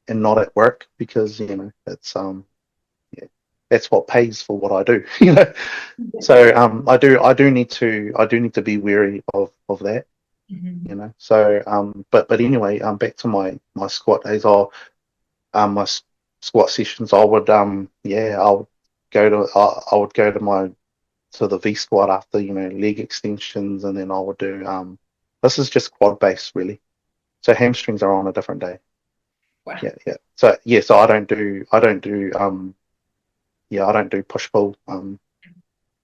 and not at work because, you know, it's yeah, that's what pays for what I do, you know. So I do need to be wary of that, you know. So but anyway, back to my squat days. My squat sessions. I would I would go to the V squat after, you know, leg extensions, and then I would do this is just quad base really. So hamstrings are on a different day. Wow. Yeah. So yeah, so I don't do I don't do push pull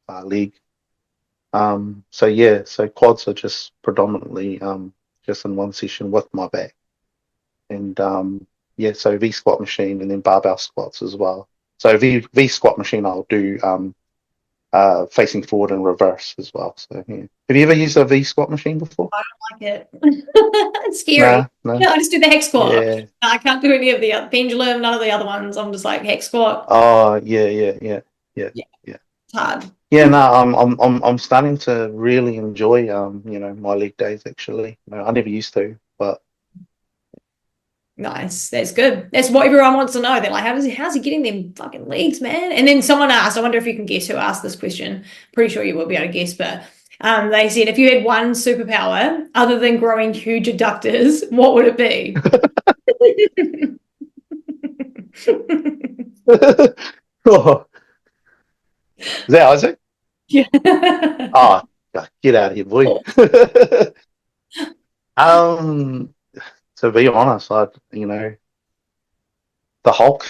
leg. So yeah, so quads are just predominantly just in one session with my back. And yeah, so V squat machine and then barbell squats as well. So V squat machine I'll do facing forward and reverse as well. So yeah. Have you ever used a V squat machine before? I don't like it. It's scary. Nah, no. No, I just do the hex squat. Yeah. I can't do any of the pendulum, none of the other ones. I'm just like hex squat. Oh yeah. Yeah, it's hard. Yeah, no, I'm starting to really enjoy you know, my leg days actually. You know, I never used to, but Nice. That's good. That's what everyone wants to know. They're like, how's he getting them fucking legs, man? And then someone asked, I wonder if you can guess who asked this question. Pretty sure you will be able to guess, but they said if you had one superpower other than growing huge adductors, what would it be? oh, is that Isaac? Yeah. Oh, get out of here, boy. um, to be honest, you know, the Hulk.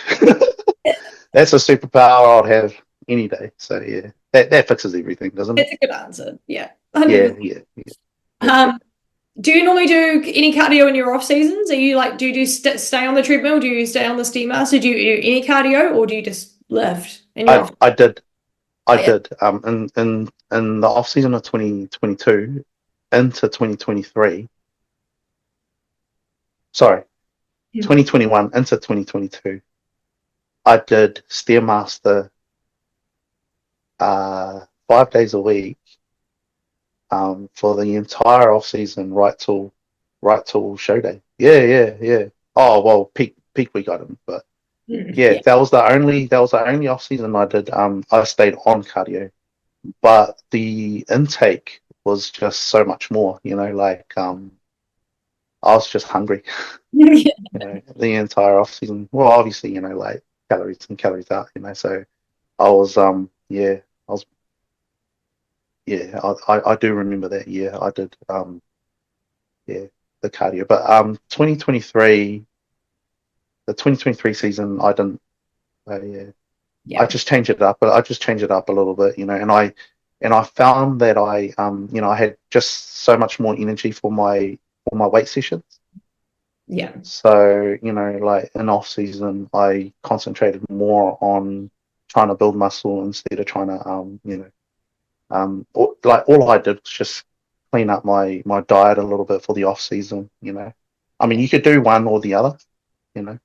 That's a superpower I'd have any day. So yeah, that fixes everything, doesn't it? That's a good answer. Yeah. Yeah. Do you normally do any cardio in your off seasons? Are you like, do you stay on the treadmill? Do you stay on the steamer? So do you do any cardio or do you just lift in your off? I did. In the off season of 2022 into 2023. Sorry, 2021 into 2022. I did Stairmaster 5 days a week for the entire off season right till show day. Yeah. Oh well, peak week I didn't, but yeah, that was the only off season I did. I stayed on cardio, but the intake was just so much more. You know, like I was just hungry. You know, the entire off season. Well, obviously, you know, like calories in, calories out. You know, so I was I do remember that year. I did the cardio, but 2023, the 2023 season, I didn't. I just changed it up. I just changed it up a little bit, you know, and I found that you know, I had just so much more energy for my weight sessions. Yeah. So, you know, like in off season, I concentrated more on trying to build muscle instead of trying to, you know, all I did was just clean up my diet a little bit for the off season. You know, I mean, you could do one or the other. You know.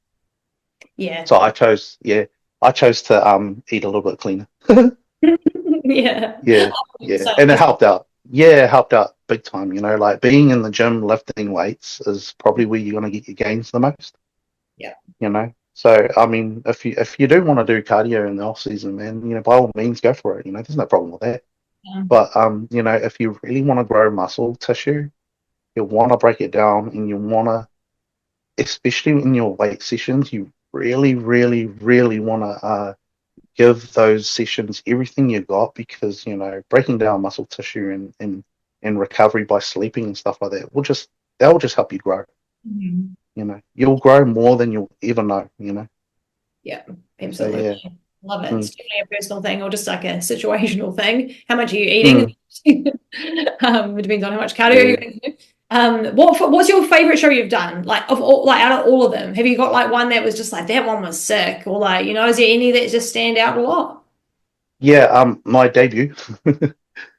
Yeah. So I chose to eat a little bit cleaner. Yeah. Yeah, and it helped out. Yeah, it helped out big time. You know, like being in the gym lifting weights is probably where you're going to get your gains the most. Yeah. You know, so I mean, if you do want to do cardio in the off season, man, you know, by all means, go for it. You know, there's no problem with that. Yeah. But you know, if you really want to grow muscle tissue, you want to break it down, and you want to, especially in your weight sessions, you really want to give those sessions everything you got, because breaking down muscle tissue and recovery by sleeping and stuff like that will just help you grow. You'll grow more than you'll ever know. Yeah, absolutely. So, yeah. Love it. It's definitely a personal thing, or just like a situational thing. How much are you eating? It depends on how much cardio you're going to do. What's your favorite show you've done? Like out of all of them, have you got like one that was just like that one was sick, or like is there any that just stand out a lot? Yeah, my debut.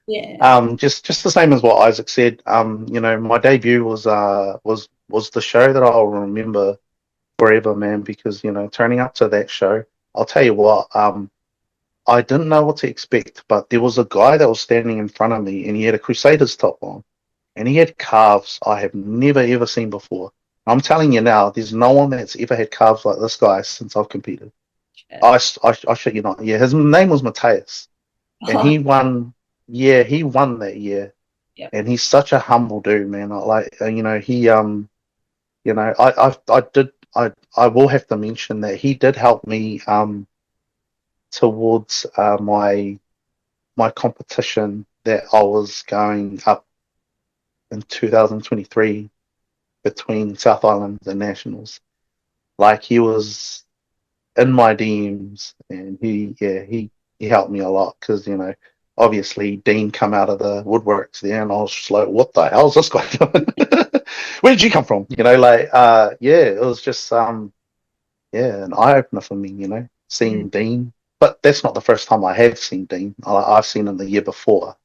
Yeah. Just the same as what Isaac said. My debut was the show that I'll remember forever, man, because turning up to that show, I'll tell you what, I didn't know what to expect, but there was a guy that was standing in front of me, and he had a Crusaders top on, and he had calves I have never ever seen before. I'm telling you now, there's no one that's ever had calves like this guy since I've competed. I shit you not. Yeah, his name was Mateus, and he won. Yeah, he won that year, and he's such a humble dude, man. I will have to mention that he did help me towards my competition that I was going up in 2023 between South Island and Nationals. Like, he was in my DMs, and he helped me a lot, because obviously Dean come out of the woodworks there, and I was just like, what the hell is this guy doing? Where did you come from? It was just an eye opener for me, seeing Dean. But that's not the first time I have seen Dean. I've seen him the year before,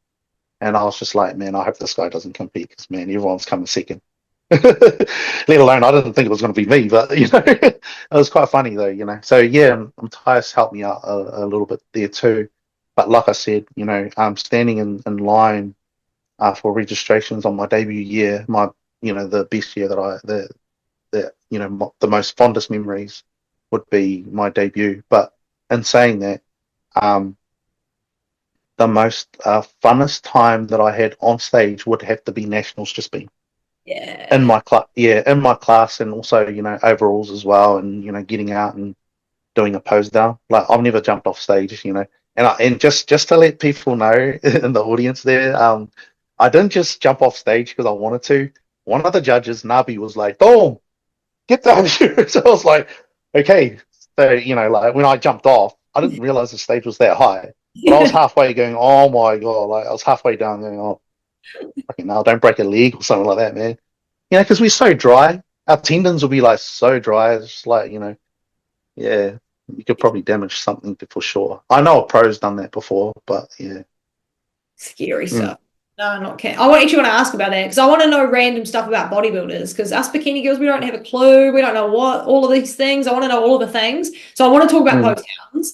and I was just like, man, I hope this guy doesn't compete, because, man, everyone's coming second. Let alone, I didn't think it was going to be me, but it was quite funny though. So yeah, Matthias helped me out a little bit there too. But like I said, I'm standing in line for registrations on my debut year. The best year the most fondest memories would be my debut. But in saying that, the most funnest time that I had on stage would have to be Nationals, just being in my class, and also overalls as well, and getting out and doing a pose down. Like, I've never jumped off stage, and just to let people know in the audience there, I didn't just jump off stage because I wanted to. One of the judges, Nabi, was like, "Boom, get down here." So I was like, "Okay." So like, when I jumped off, I didn't realize the stage was that high, but I was halfway going, "Oh my god!" Like, I was halfway down going, "Oh, fucking hell, don't break a leg or something like that, man." Because we're so dry, our tendons will be like so dry. It's just like, yeah, you could probably damage something for sure. I know a pro's done that before, but yeah. Scary stuff. No, not kidding. I actually want to ask about that, because I want to know random stuff about bodybuilders, because us bikini girls, we don't have a clue. We don't know all of these things. I want to know all of the things. So I want to talk about pose downs.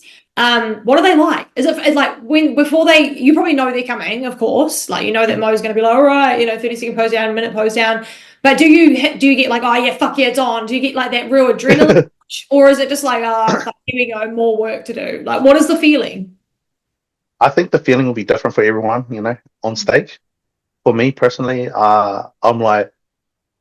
What are they like? It's like before you probably know they're coming, of course. Like, that Mo's going to be like, all right, 30-second pose down, minute pose down. But do you get like, oh yeah, fuck yeah, it's on? Do you get like that real adrenaline, or is it just like, fuck, here we go, more work to do? Like, what is the feeling? I think the feeling will be different for everyone, on stage. For me personally, I'm like,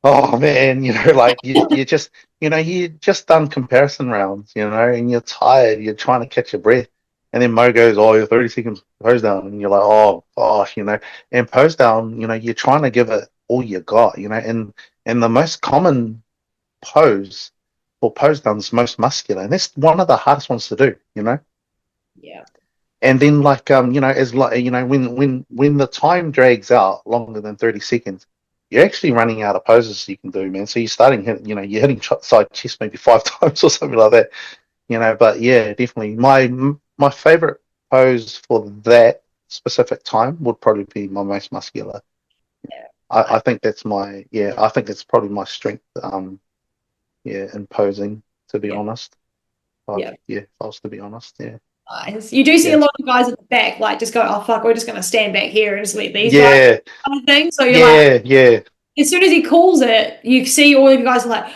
oh man, like you just, you just done comparison rounds, and you're tired, you're trying to catch your breath, and then Mo goes, oh, you're 30 seconds pose down, and you're like, oh gosh, and pose down, you're trying to give it all you got, and the most common pose for pose down is most muscular, and that's one of the hardest ones to do, Yeah. And then, like, as like, when the time drags out longer than 30 seconds, you're actually running out of poses you can do, man. So you're starting, you're hitting side chest maybe 5 times or something like that, But yeah, definitely, my favorite pose for that specific time would probably be my most muscular. Yeah. I think that's I think that's probably my strength, in posing, to be honest. If I was to be honest, yeah. Nice. You do see a lot of guys at the back, like, just go, oh fuck, we're just going to stand back here and just let these guys kind of thing. So you're like, as soon as he calls it, you see all of you guys are like,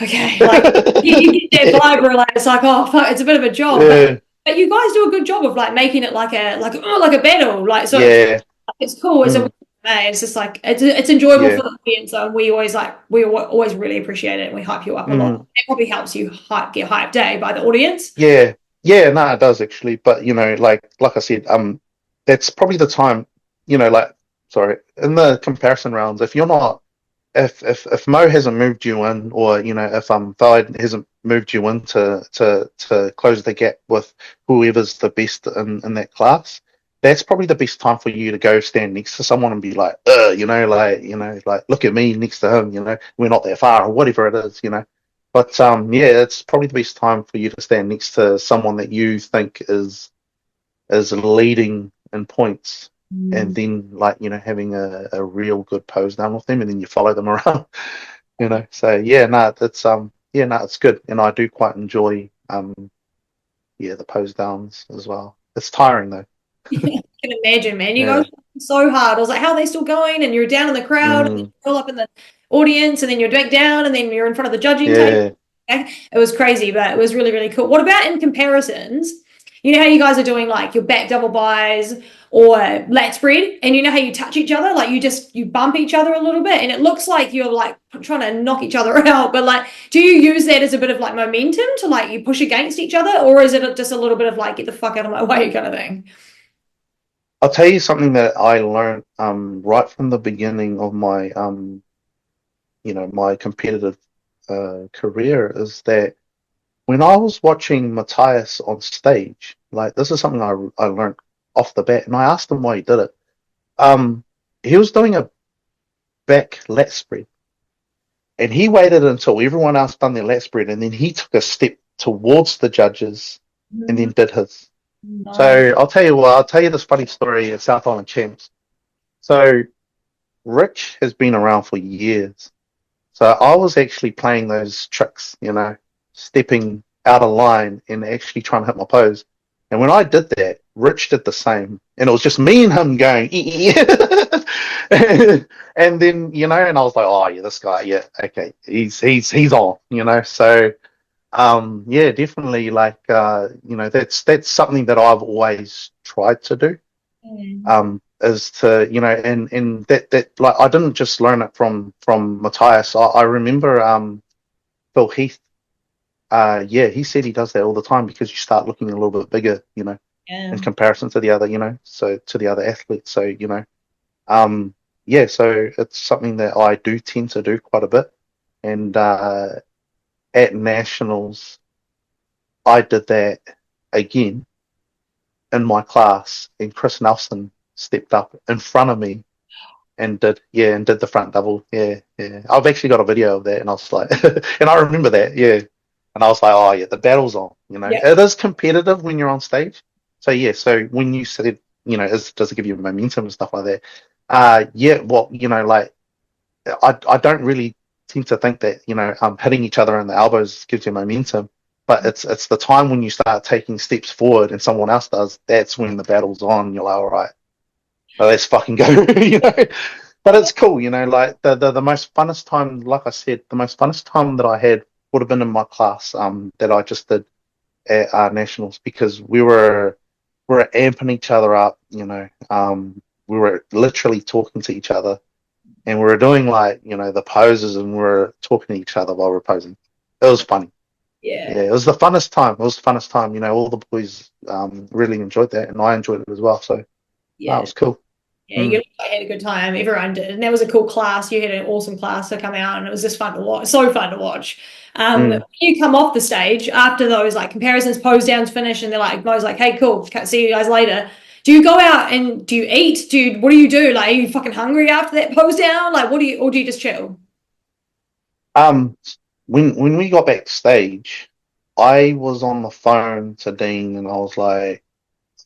okay, like you get that vibe, like, it's like, oh fuck, it's a bit of a job, but you guys do a good job of like making it like a battle, like, so it's cool. It's just like it's enjoyable for the audience, and we always really appreciate it, and we hype you up a lot. It probably helps you get hyped by the audience. Yeah, no, it does actually. But like I said, that's probably the time, like sorry, in the comparison rounds, if you're not if Mo hasn't moved you in, or if Thide hasn't moved you in to close the gap with whoever's the best in that class, that's probably the best time for you to go stand next to someone and be like, like look at me next to him, we're not that far or whatever it is. But yeah, it's probably the best time for you to stand next to someone that you think is leading in points, and then having a real good pose down with them, and then you follow them around. So yeah, no, it's good, and I do quite enjoy the pose downs as well. It's tiring though. I can imagine, man. You Yeah. guys are so hard. I was like, how are they still going? And you're down in the crowd, and then Mm, you're all up in the audience, and then you're back down, and then you're in front of the judging table. yeah. It was crazy, but it was really, really cool. What about in comparisons? You know how you guys are doing like your back double buys or lat spread, and you know how you touch each other, like you bump each other a little bit, and it looks like you're like trying to knock each other out. But like, do you use that as a bit of like momentum to like you push against each other, or is it just a little bit of like get the fuck out of my way kind of thing? I'll tell you something that I learned right from the beginning of my my competitive career, is that when I was watching Matthias on stage, like this is something I learned off the bat, and I asked him why he did it. Um, he was doing a back lat spread, and he waited until everyone else done their lat spread, and then he took a step towards the judges, and then did his. Nice. So I'll tell you what, I'll tell you this funny story at South Island Champs. So Rich has been around for years. So I was actually playing those tricks, stepping out of line and actually trying to hit my pose. And when I did that, Rich did the same. And it was just me and him going, and then, and I was like, oh yeah, this guy, yeah, okay, he's on, So yeah, definitely like that's something that I've always tried to do. Is to and that like I didn't just learn it from Matthias. I remember Phil Heath. Yeah, he said he does that all the time, because you start looking a little bit bigger, Yeah. in comparison to the other, so to the other athletes. So yeah, so it's something that I do tend to do quite a bit. And at nationals, I did that again in my class, and Chris Nelson stepped up in front of me and did the front double. Yeah, yeah. I've actually got a video of that, and I was like, and I remember that. Yeah, and I was like, oh yeah, the battle's on. Yeah. It is competitive when you're on stage. So yeah, so when you said, does it give you momentum and stuff like that? Yeah, well, like I don't really tend to think that hitting each other in the elbows gives you momentum. But it's the time when you start taking steps forward and someone else does. That's when the battle's on. You're like, all right, well, let's fucking go. But it's cool. Like the most funnest time, like I said, the most funnest time that I had would have been in my class that I just did at nationals, because we were amping each other up. We were literally talking to each other, and we were doing like the poses, and we were talking to each other while we we're posing. It was funny. Yeah. Yeah, it was the funnest time. It was the funnest time. All the boys really enjoyed that, and I enjoyed it as well. So that Yeah. was cool. Yeah, you had a good time. Everyone did, and that was a cool class. You had an awesome class to come out, and it was just fun to watch. So fun to watch. When Mm. you come off the stage after those like comparisons, pose downs finish, and they're like, Mo's like, "Hey, cool, see you guys later." Do you go out and do you eat? What do you do? Like, are you fucking hungry after that pose down? Like, or do you just chill? Um, when we got backstage, I was on the phone to Dean, and I was like,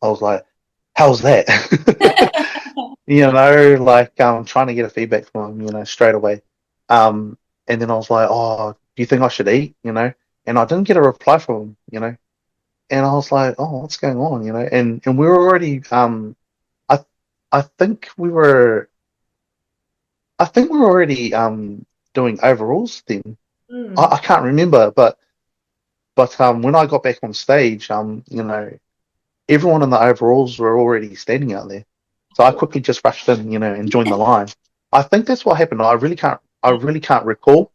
how's that? Like trying to get a feedback from him, straight away. And then I was like, oh, do you think I should eat? And I didn't get a reply from him, and I was like, oh, what's going on? And we were already I I think we were already doing overalls then. I can't remember, but when I got back on stage, everyone in the overalls were already standing out there. So I quickly just rushed in, and joined the line. I think that's what happened. I really can't recall,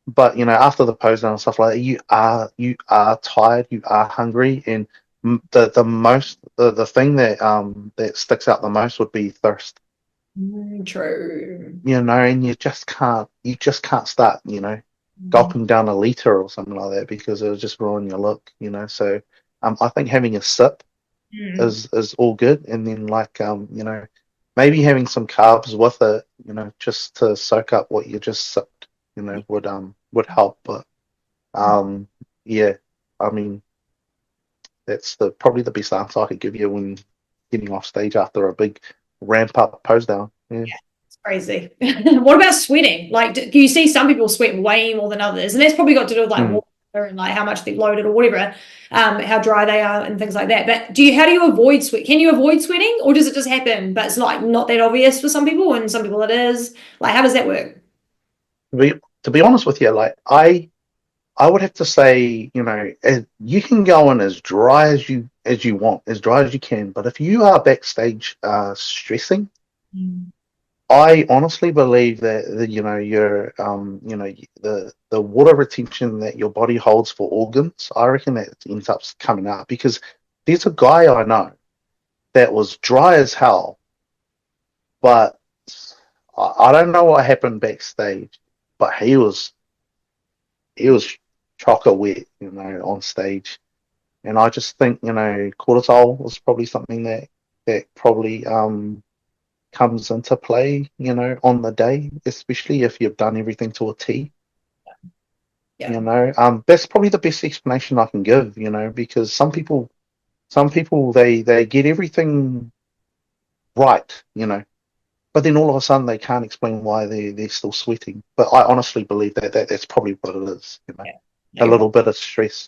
but after the pose down and stuff like that, you are tired, you are hungry, and the thing that sticks out the most would be thirst. True. And you just can't start, gulping down a liter or something like that because it'll just ruin your look. So I think having a sip Mm. is all good, and then maybe having some carbs with it, just to soak up what you just sipped, would help. But yeah, I mean that's probably the best answer I could give you when getting off stage after a big ramp up pose down. Yeah. It's crazy. What about sweating? Like, do you see some people sweat way more than others? And that's probably got to do with like Mm. water and like how much they've loaded or whatever, how dry they are and things like that. But how do you avoid sweat? Can you avoid sweating, or does it just happen? But it's like not that obvious for some people, and some people it is. Like, how does that work? To be honest with you, like I would have to say, you can go in as dry as you want, as dry as you can. But if you are backstage stressing, I honestly believe that your the water retention that your body holds for organs, I reckon that ends up coming out because there's a guy I know that was dry as hell, but I don't know what happened backstage, but he was chocker wet, on stage. And I just think, cortisol was probably something that probably comes into play, on the day, especially if you've done everything to a T. Yeah. That's probably the best explanation I can give, because some people they get everything right, but then all of a sudden they can't explain why they're still sweating. But I honestly believe that's probably what it is, Yeah. a You're little bit of stress,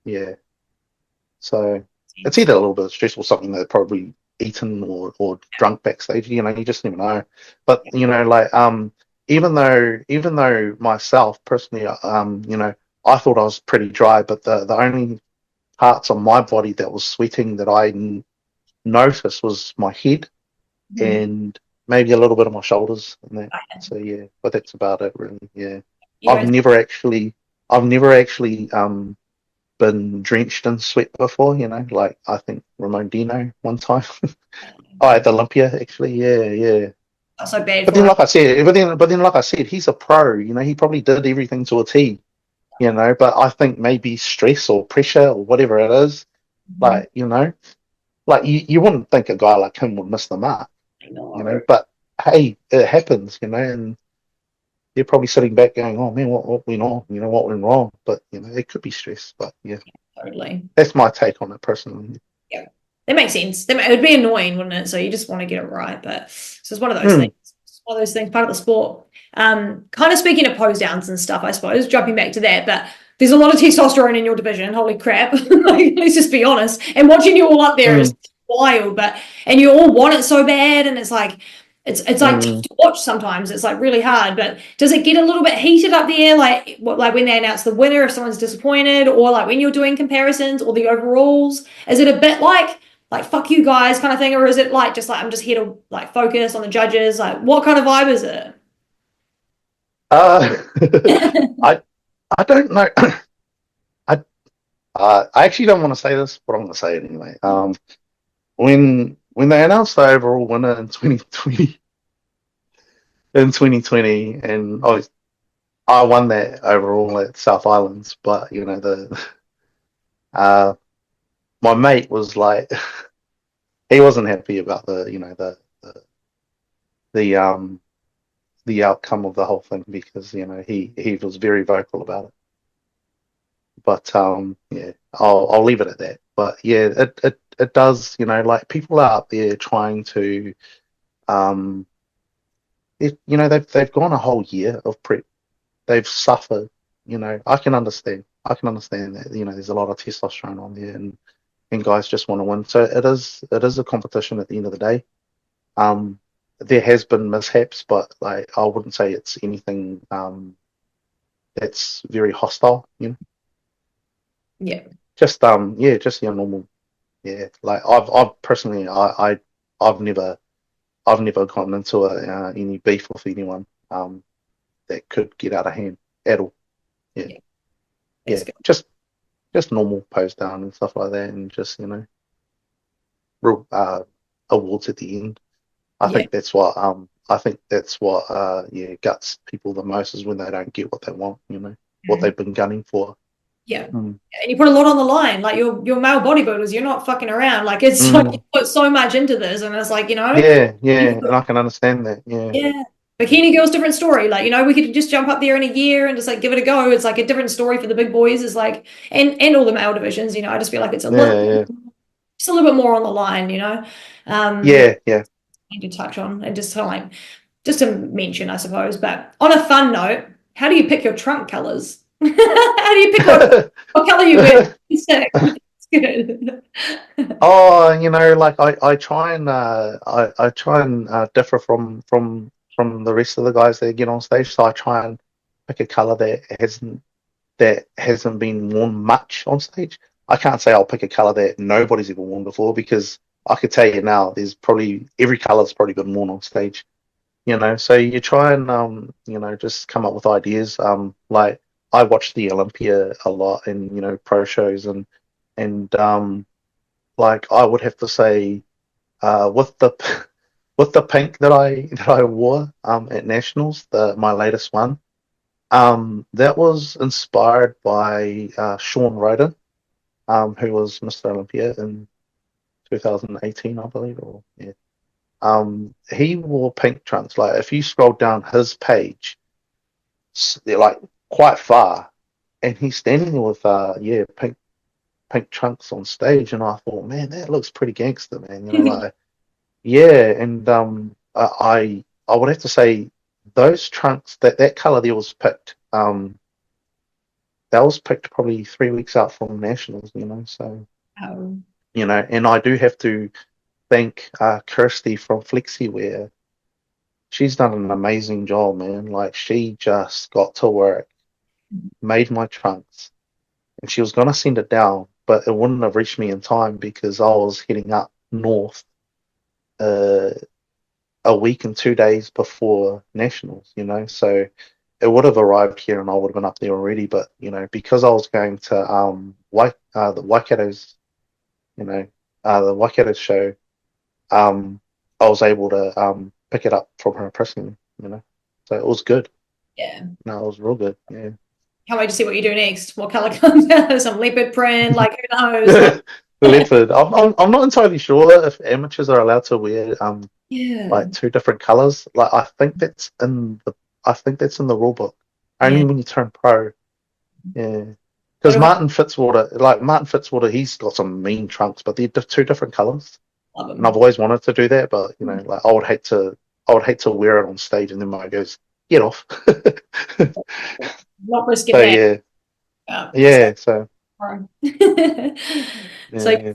yeah. So it's right. either a little bit of stress or something that probably eaten or drunk backstage. You just never know. But like even though myself personally, I thought I was pretty dry, but the only parts of my body that was sweating that I noticed was my head and maybe a little bit of my shoulders and that. So yeah, but that's about it really. Yeah, You I've don't. never actually, I've never actually been drenched in sweat before. Like I think Ramon Dino one time. Oh, at Olympia actually. Yeah, yeah. Not so bad But for then, it. like I said, like I said, he's a pro. He probably did everything to a T. But I think maybe stress or pressure or whatever it is, like like you wouldn't think a guy like him would miss the mark. I know. But hey, it happens. And you're probably sitting back going, "Oh man, what went on? What went wrong?" But it could be stress. But yeah, Totally. that's my take on it personally. Yeah. That makes sense. It would be annoying, wouldn't it? So you just want to get it right. But so it's one of those things. Mm, It's one of those things, part of the sport. Kind of speaking of pose downs and stuff, I suppose, jumping back to that, but there's a lot of testosterone in your division. Holy crap. Like, let's just be honest. And watching you all up there is mm, wild, and you all want it so bad, and it's like it's like tough mm. to watch sometimes. It's like really hard. But does it get a little bit heated up there? Like when they announce the winner, if someone's disappointed, or like when you're doing comparisons or the overalls, is it a bit like fuck you guys kind of thing, or is it like just like I'm just here to like focus on the judges? Like what kind of vibe is it? Uh, I I don't know. I I actually don't want to say this, but I'm going to say it anyway. When they announced the overall winner in 2020, and I won that overall at South Islands, but uh my mate was like he wasn't happy about the the outcome of the whole thing because he was very vocal about it. But yeah, I'll leave it at that. But yeah, it does. Like people are up there trying to um, they've gone a whole year of prep. They've suffered. I can understand. I can understand that. There's a lot of testosterone on there, and guys just want to win. So it is a competition at the end of the day. Um, there has been mishaps, but like I wouldn't say it's anything that's very hostile. Yeah. Just yeah, just your normal. Yeah, like I've personally I've never gotten into any beef with anyone. that could get out of hand at all. Yeah, That's yeah, good. just normal pose down and stuff like that, and just real awards at the end. I Yeah. think that's what guts people the most, is when they don't get what they want, what they've been gunning for. Yeah. And you put a lot on the line. Like you're male bodybuilders, you're not fucking around. Like it's like you put so much into this, and it's like, Yeah, and I can understand that. yeah. Bikini Girl's different story. Like, we could just jump up there in a year and just like give it a go. It's like a different story for the big boys. Is like and all the male divisions, I just feel like it's just a little bit more on the line. Yeah. Need to touch on and just kind of like just to mention, I suppose. But on a fun note, how do you pick your trunk colors? How do you pick what color you wear? It's good. Oh, like I try and differ from the rest of the guys that get on stage. So I try and pick a color that hasn't been worn much on stage. I can't say I'll pick a color that nobody's ever worn before, because I could tell you now, there's probably every color's probably been worn on stage. So you try and just come up with ideas. Like I watch the Olympia a lot, and pro shows, and like I would have to say, with the with the pink that I wore at nationals, my latest one, that was inspired by Sean Ryder, who was Mr. Olympia in 2018, I believe, or yeah. He wore pink trunks. Like if you scroll down his page, they're like quite far, and he's standing there with pink trunks on stage, and I thought, man, that looks pretty gangster, man. Like yeah, and I would have to say those trunks, that color there was picked. That was picked probably 3 weeks out from nationals. So Oh. and I do have to thank Kirsty from FlexiWear. She's done an amazing job, man. Like she just got to work, made my trunks, and she was gonna send it down, but it wouldn't have reached me in time because I was heading up north uh, a week and 2 days before nationals. So it would have arrived here and I would have been up there already. But because I was going to the Waikato's, the Waikato show, I was able to pick it up from her personally. So it was good. Yeah. No, it was real good. Yeah. Can't wait to see what you do next. What color comes out? Some leopard print, like who knows? Like, Leopard. I'm not entirely sure if amateurs are allowed to wear yeah. like two different colors. Like I think that's in the rule book. Only Yeah. when you turn pro. Yeah. Because Martin Fitzwater, he's got some mean trunks, but they're two different colors. Love And I've them. always wanted to do that, but like I would hate to wear it on stage and then my goes, get off. Not risking So that. yeah. So, Yeah. So so yeah.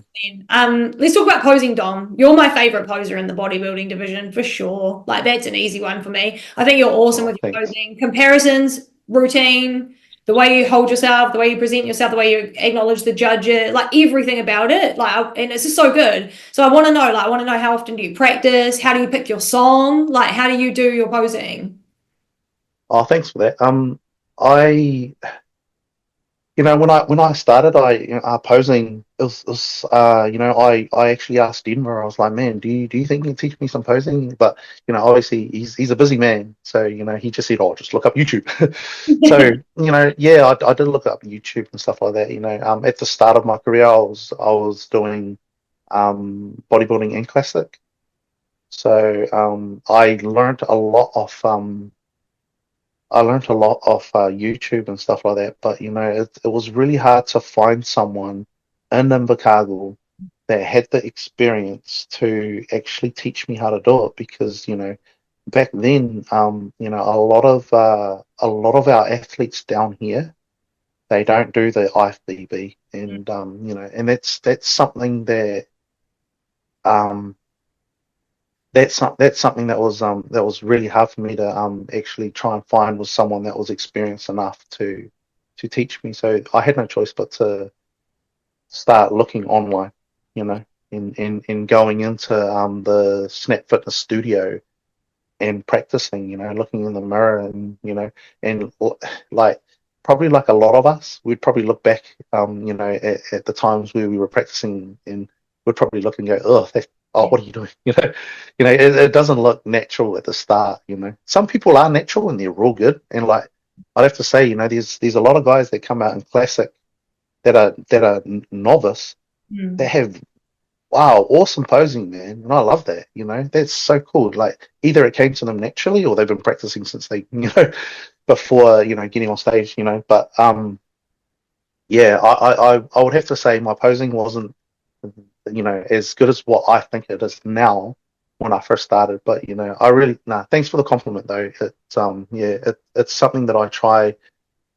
let's talk about posing, Dom. You're my favorite poser in the bodybuilding division for sure. Like that's an easy one for me. I think you're awesome Oh, with your thanks. posing. Comparisons, routine, the way you hold yourself, the way you present yourself, the way you acknowledge the judges, like everything about it. And it's just so good. So I want to know, how often do you practice? How do you pick your song? Like, how do you do your posing? Oh, thanks for that. I when I started, posing, I actually asked Denver. I was like, man, do you think you can teach me some posing? But obviously he's a busy man, so he just said, oh, just look up YouTube. So yeah, I did look up YouTube and stuff like that. At the start of my career, I was doing bodybuilding and classic, so I learned a lot of YouTube and stuff like that, but it was really hard to find someone in Invercargill that had the experience to actually teach me how to do it, because back then a lot of our athletes down here, they don't do the IFBB, and that's something um that's something that was really hard for me to actually try and find, was someone that was experienced enough to teach me. So I had no choice but to start looking online, and going into the Snap Fitness Studio, and practicing, looking in the mirror and, and like probably like a lot of us, we'd probably look back, at the times where we were practicing and we'd probably look and go, what are you doing? It doesn't look natural at the start, Some people are natural and they're real good. And like, I'd have to say, there's a lot of guys that come out in classic that are novice that have, wow, awesome posing, man. And I love that, that's so cool. Like either it came to them naturally or they've been practicing since they, before, getting on stage, but, yeah, I would have to say my posing wasn't, as good as what I think it is now when I first started. But, thanks for the compliment though. It's something that I try.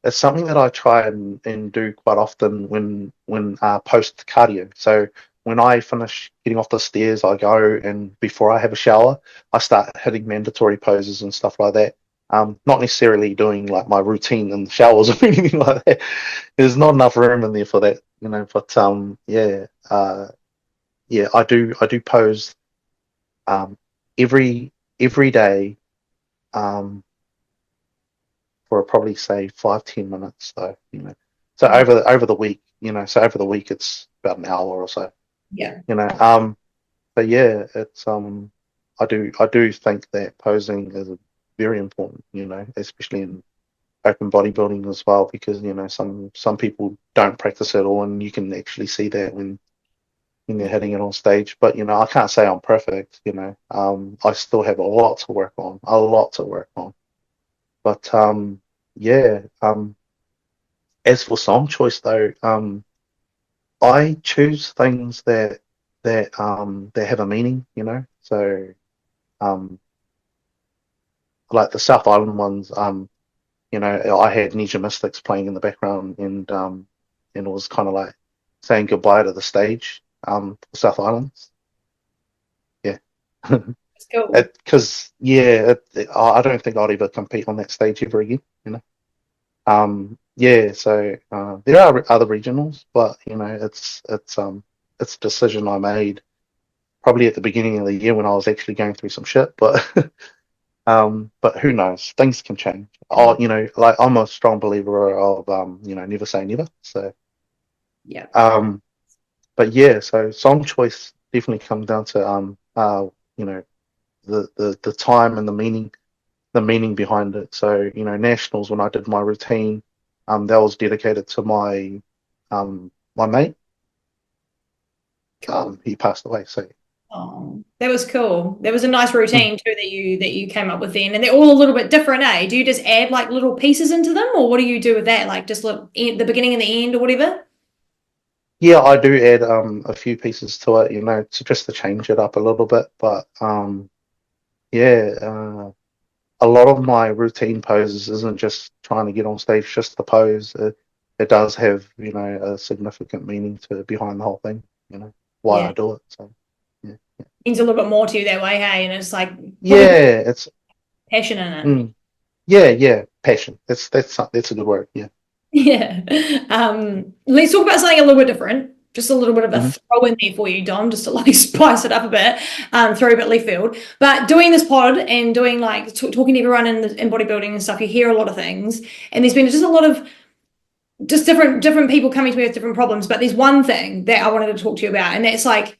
It's something that I try and do quite often when post cardio. So when I finish getting off the stairs, I go and before I have a shower, I start hitting mandatory poses and stuff like that. Not necessarily doing like my routine in the showers or anything like that. There's not enough room in there for that, But I do pose every day for probably say 5-10 minutes though, So over the week, over the week it's about an hour or so. Yeah. But yeah, it's I do think that posing is very important, especially in open bodybuilding as well, because some people don't practice at all, and you can actually see that when they're hitting it on stage. But I can't say I'm perfect. I still have a lot to work on, But as for song choice though, I choose things that have a meaning, So like the South Island ones, I had Ninja Mystics playing in the background, and it was kind of like saying goodbye to the stage for South Islands. Yeah. That's cool. Because I don't think I'd ever compete on that stage ever again. So there are other regionals, but it's a decision I made probably at the beginning of the year when I was actually going through some shit. But but who knows? Things can change. Like I'm a strong believer of never say never. So yeah. But yeah, so song choice definitely comes down to the time and the meaning behind it. So nationals, when I did my routine, that was dedicated to my my mate. Cool. He passed away. So oh, that was cool. There was a nice routine too that you came up with then, and they're all a little bit different, eh? Do you just add like little pieces into them, or what do you do with that? Like just the beginning and the end, or whatever? yeah, I do add a few pieces to it, to change it up a little bit. But a lot of my routine poses isn't just trying to get on stage just to pose. It does have a significant meaning behind the whole thing. Why I do it. So yeah, means a little bit more to you that way, hey? And it's like it's passion in it. Yeah, passion. That's a good word. Yeah. Yeah. Let's talk about something a little bit different. Just a little bit of a throw in there for you, Dom, just to like spice it up a bit, throw a bit left field. But doing this pod and doing like talking to everyone in bodybuilding and stuff, you hear a lot of things, and there's been just a lot of just different people coming to me with different problems. But there's one thing that I wanted to talk to you about, and that's like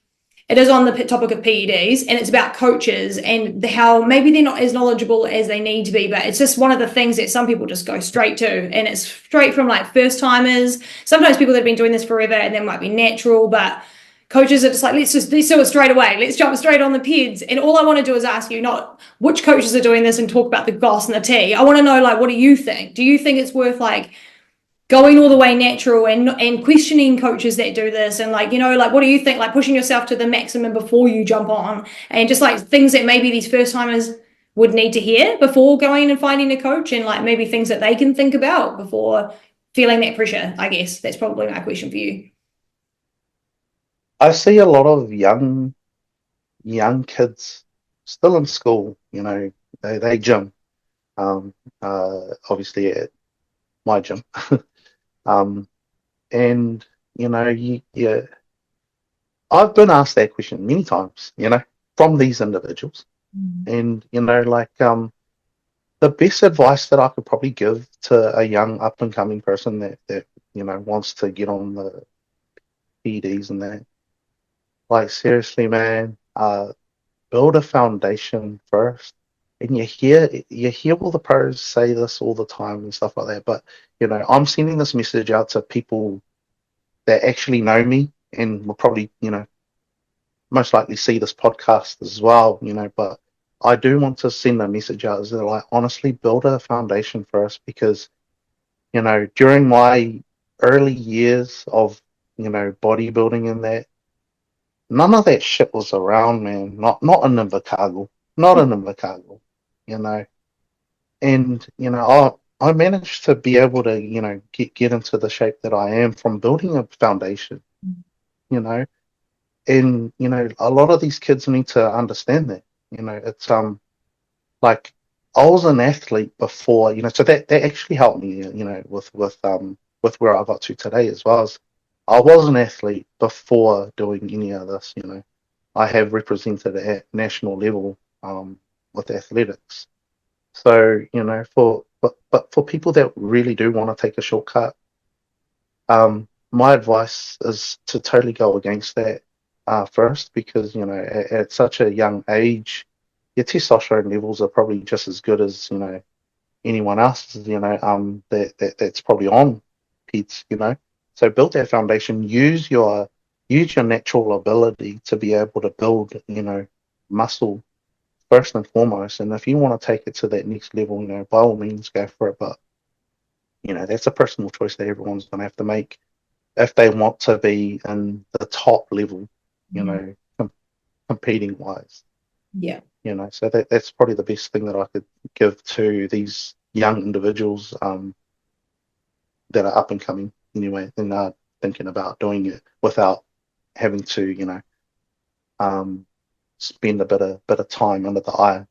it is on the topic of PEDs, and it's about coaches and how maybe they're not as knowledgeable as they need to be, but it's just one of the things that some people just go straight to, and it's straight from like first timers, sometimes people that have been doing this forever, and that might be natural, but coaches are just like, let's do it straight away, let's jump straight on the PEDs. And all I want to do is ask you not which coaches are doing this and talk about the goss and the tea. I want to know, like, what do you think? Do you think it's worth like going all the way natural and questioning coaches that do this, and like, like, what do you think, like pushing yourself to the maximum before you jump on, and just like things that maybe these first timers would need to hear before going and finding a coach, and like maybe things that they can think about before feeling that pressure? I guess that's probably my question for you. I see a lot of young kids still in school, they gym, obviously at my gym. And I've been asked that question many times, from these individuals. And, like, the best advice that I could probably give to a young up and coming person that wants to get on the PDs and that, like, seriously, man, build a foundation first. And you hear all the pros say this all the time and stuff like that, but I'm sending this message out to people that actually know me and will probably most likely see this podcast as well, but I do want to send a message out, is that, like, honestly, build a foundation first, because during my early years of bodybuilding and that, none of that shit was around, man. Not in Invercargill. Not in Invercargill. And I managed to be able to get into the shape that I am from building a foundation. And a lot of these kids need to understand that. It's like, I was an athlete before, so that actually helped me, with where I got to today, as well as I was an athlete before doing any of this. I have represented at national level with athletics. So but for people that really do want to take a shortcut, my advice is to totally go against that first, because at such a young age, your testosterone levels are probably just as good as anyone else's, that's probably on PEDs. So build that foundation. Use your natural ability to be able to build muscle first and foremost. And if you want to take it to that next level, by all means go for it. But that's a personal choice that everyone's going to have to make if they want to be in the top level, competing wise. Yeah. So that's probably the best thing that I could give to these young individuals that are up and coming anyway, and are thinking about doing it without having to, spend a bit of time under the eye.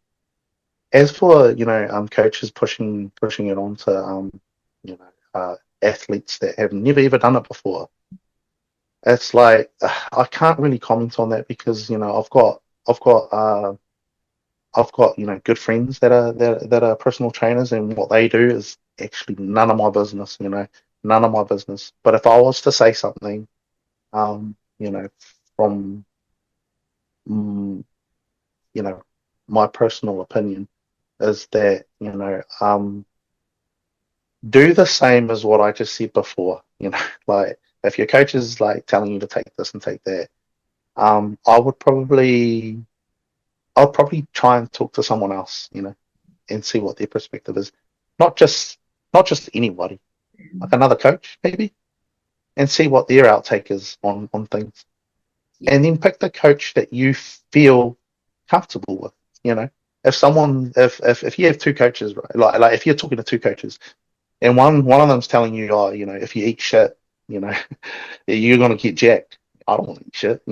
As for coaches pushing it on to athletes that have never ever done it before, it's like, I can't really comment on that, because I've got good friends that are personal trainers, and what they do is actually none of my business. None of my business. But if I was to say something, from my personal opinion, is that do the same as what I just said before. Like, if your coach is like telling you to take this and take that, I'll probably try and talk to someone else, and see what their perspective is. Not just anybody, like another coach maybe, and see what their outtake is on things. Yeah. And then pick the coach that you feel comfortable with. If you have two coaches, right? Like if you're talking to two coaches, and one of them's telling you, oh, if you eat shit, you're gonna get jacked. I don't want to eat shit,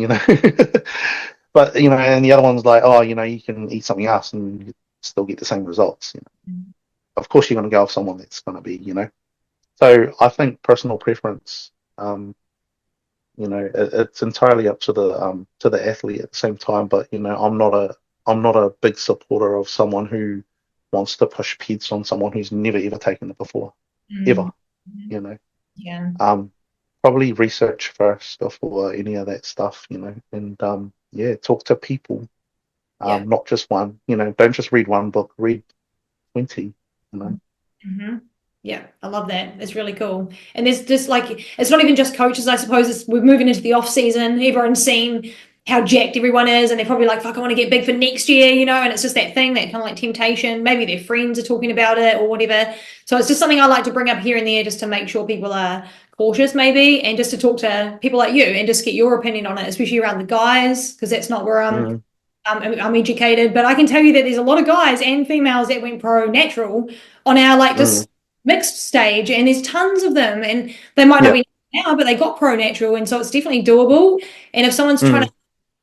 But and the other one's like, oh, you can eat something else and you still get the same results. Of course, you're going to go with someone that's going to be, So I think personal preference, it's entirely up to the athlete at the same time. But I'm not a big supporter of someone who wants to push PEDs on someone who's never ever taken it before, ever. Yeah. Probably research first before any of that stuff, and talk to people, not just one. Don't just read one book, read 20. Yeah, I love that. It's really cool. And there's just like, it's not even just coaches, I suppose. We're moving into the off season. Everyone's seen how jacked everyone is, and they're probably like, fuck, I want to get big for next year, and it's just that thing, that kind of like temptation. Maybe their friends are talking about it or whatever. So it's just something I like to bring up here and there, just to make sure people are cautious maybe, and just to talk to people like you and just get your opinion on it, especially around the guys, because that's not where I'm educated. But I can tell you that there's a lot of guys and females that went pro natural on our like just mixed stage, and there's tons of them, and they might not be now, but they got pro natural, and so it's definitely doable. And if someone's trying to,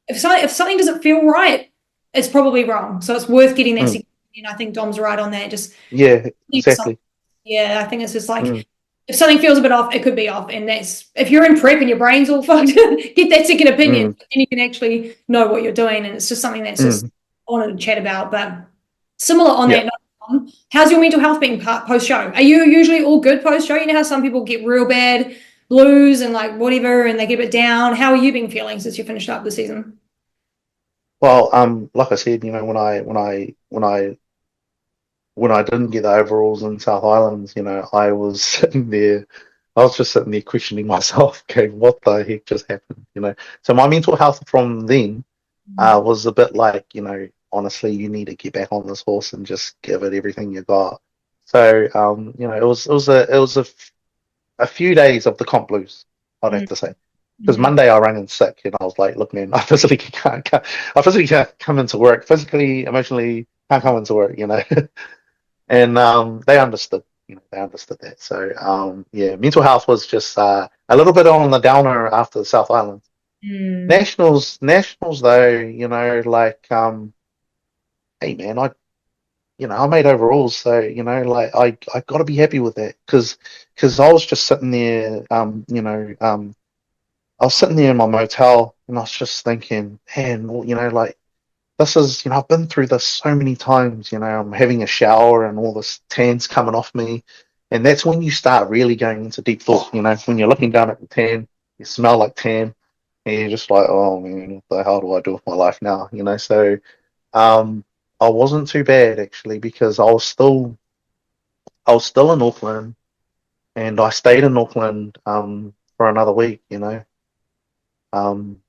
if something doesn't feel right, it's probably wrong. So it's worth getting that second opinion. I think Dom's right on that. Just exactly. I think it's just like, if something feels a bit off, it could be off, and that's, if you're in prep and your brain's all fucked, get that second opinion, and you can actually know what you're doing. And it's just something that's just wanted to chat about, but similar on Yeah. that note, how's your mental health been post-show? Are you usually all good post-show? You know how some people get real bad blues and like whatever, and they get a bit down. How are you been feeling since you finished up the season? Well, like I said, when I didn't get the overalls in South Islands, I was sitting there, I was just sitting there questioning myself, going, what the heck just happened, So my mental health from then was a bit like, honestly, you need to get back on this horse and just give it everything you got. So, it was a few days of the comp blues, I'd have to say. Because Monday I rang in sick and I was like, look, man, I physically can't come into work, physically, emotionally can't come into work, And they understood, they understood that. So yeah, mental health was just a little bit on the downer after the South Island. Nationals though, like hey man, I made overalls, so like I got to be happy with that because I was just sitting there, I was sitting there in my motel and I was just thinking, man, well, like this is, I've been through this so many times, I'm having a shower and all this tan's coming off me. And that's when you start really going into deep thought, when you're looking down at the tan, you smell like tan, and you're just like, oh man, what the hell do I do with my life now? So um, I wasn't too bad actually because I was still in Auckland and I stayed in Auckland for another week, Um,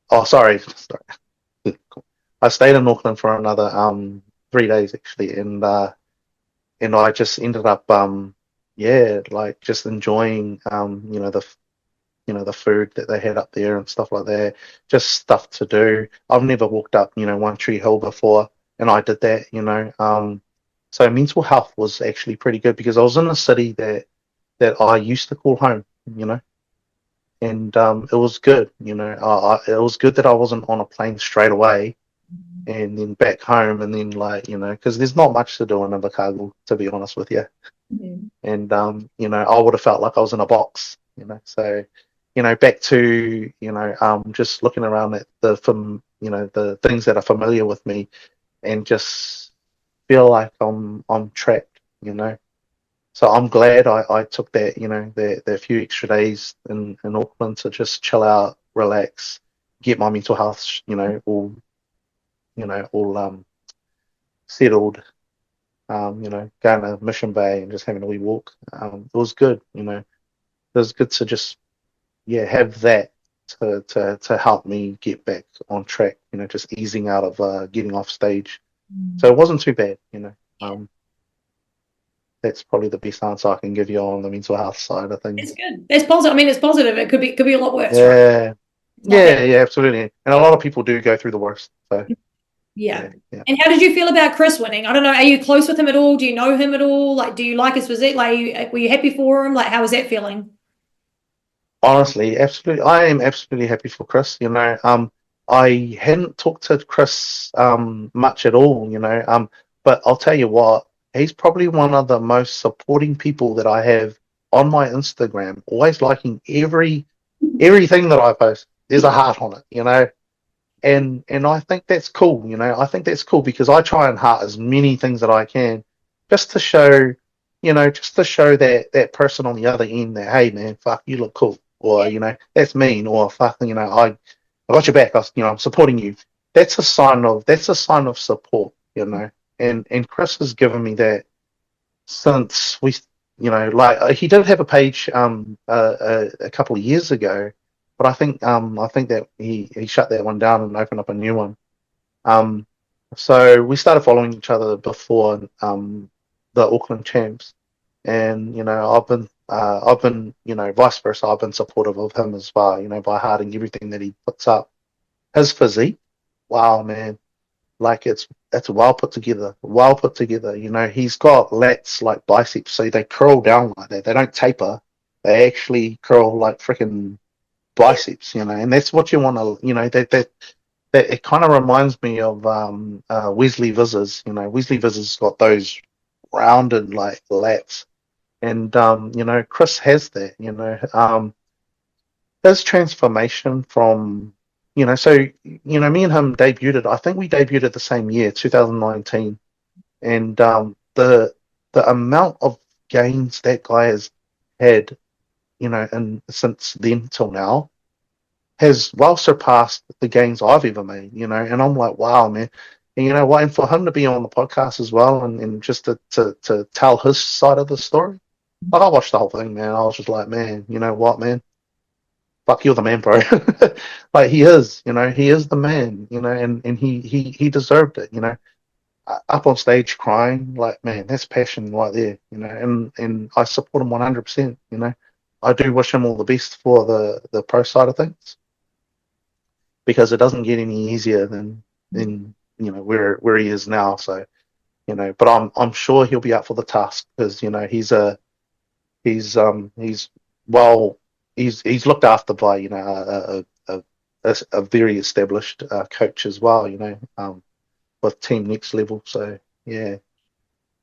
oh, sorry. I stayed in Auckland for another 3 days actually, and I just ended up yeah, like just enjoying the food that they had up there and stuff like that, just stuff to do. I've never walked up One Tree Hill before, and I did that. So mental health was actually pretty good because I was in a city that I used to call home. And it was good. It was good that I wasn't on a plane straight away and then back home and then like because there's not much to do in Invercargill, to be honest with you. And I would have felt like I was in a box. So back to just looking around at the things that are familiar with me and just feel like I'm trapped. So I'm glad I took that the few extra days in Auckland to just chill out, relax, get my mental health all settled. Going to Mission Bay and just having a wee walk. It was good. It was good to just have that to help me get back on track. Just easing out of getting off stage. So it wasn't too bad. That's probably the best answer I can give you on the mental health side of things. It's good. It's positive. I mean, it's positive. It could be a lot worse, right? Yeah, yeah, absolutely. And a lot of people do go through the worst. So Yeah. yeah. And how did you feel about Chris winning? I don't know. Are you close with him at all? Do you know him at all? Like, do you like his physique? Like, were you happy for him? Like, how was that feeling? Honestly, absolutely, I am absolutely happy for Chris. I hadn't talked to Chris much at all. But I'll tell you what, he's probably one of the most supporting people that I have on my Instagram. Always liking everything that I post. There's a heart on it. And I think that's cool. I think that's cool because I try and heart as many things that I can, just to show, that person on the other end that, hey man, fuck, you look cool, or that's mean, or fuck, I got your back. I'm supporting you. That's a sign of support. And Chris has given me that since like he did have a page a couple of years ago, but I think that he shut that one down and opened up a new one. Um, so we started following each other before the Auckland champs, and I've been vice versa. I've been supportive of him as well. By hearting everything that he puts up. His physique, wow, man, like it's well put together. Well put together. He's got lats like biceps, so they curl down like that. They don't taper. They actually curl like freaking biceps. And that's what you want to. That it kind of reminds me of Wesley Viz's. Wesley Viz's got those rounded like lats, and Chris has that. His transformation from so me and him debuted. I think we debuted the same year, 2019, and the amount of gains that guy has had, and since then till now, has well surpassed the gains I've ever made. And I'm like, wow, man. And you know what? And for him to be on the podcast as well, and just to tell his side of the story, like I watched the whole thing, man. I was just like, man, you know what, man? Fuck, you're the man, bro. Like he is the man, and he deserved it, up on stage crying, like, man, that's passion right there, and I support him 100%, I do wish him all the best for the pro side of things, because it doesn't get any easier than where he is now. So, but I'm sure he'll be up for the task, because he's well, he's looked after by a very established coach as well, with Team Next Level. So yeah,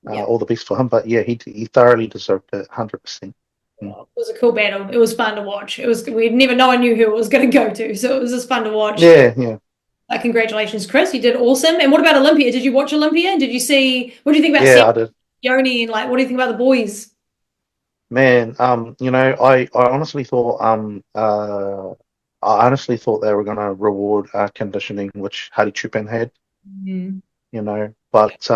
all the best for him. But yeah, he thoroughly deserved it, 100%. It was a cool battle. It was fun to watch. No one knew who it was going to go to, so it was just fun to watch. Yeah. Congratulations, Chris. You did awesome. And what about Olympia? Did you watch Olympia? What do you think about Yeah, I did. Yoni, and what do you think about the boys? Man, I honestly thought they were gonna reward conditioning, which Hadi Chupin had. But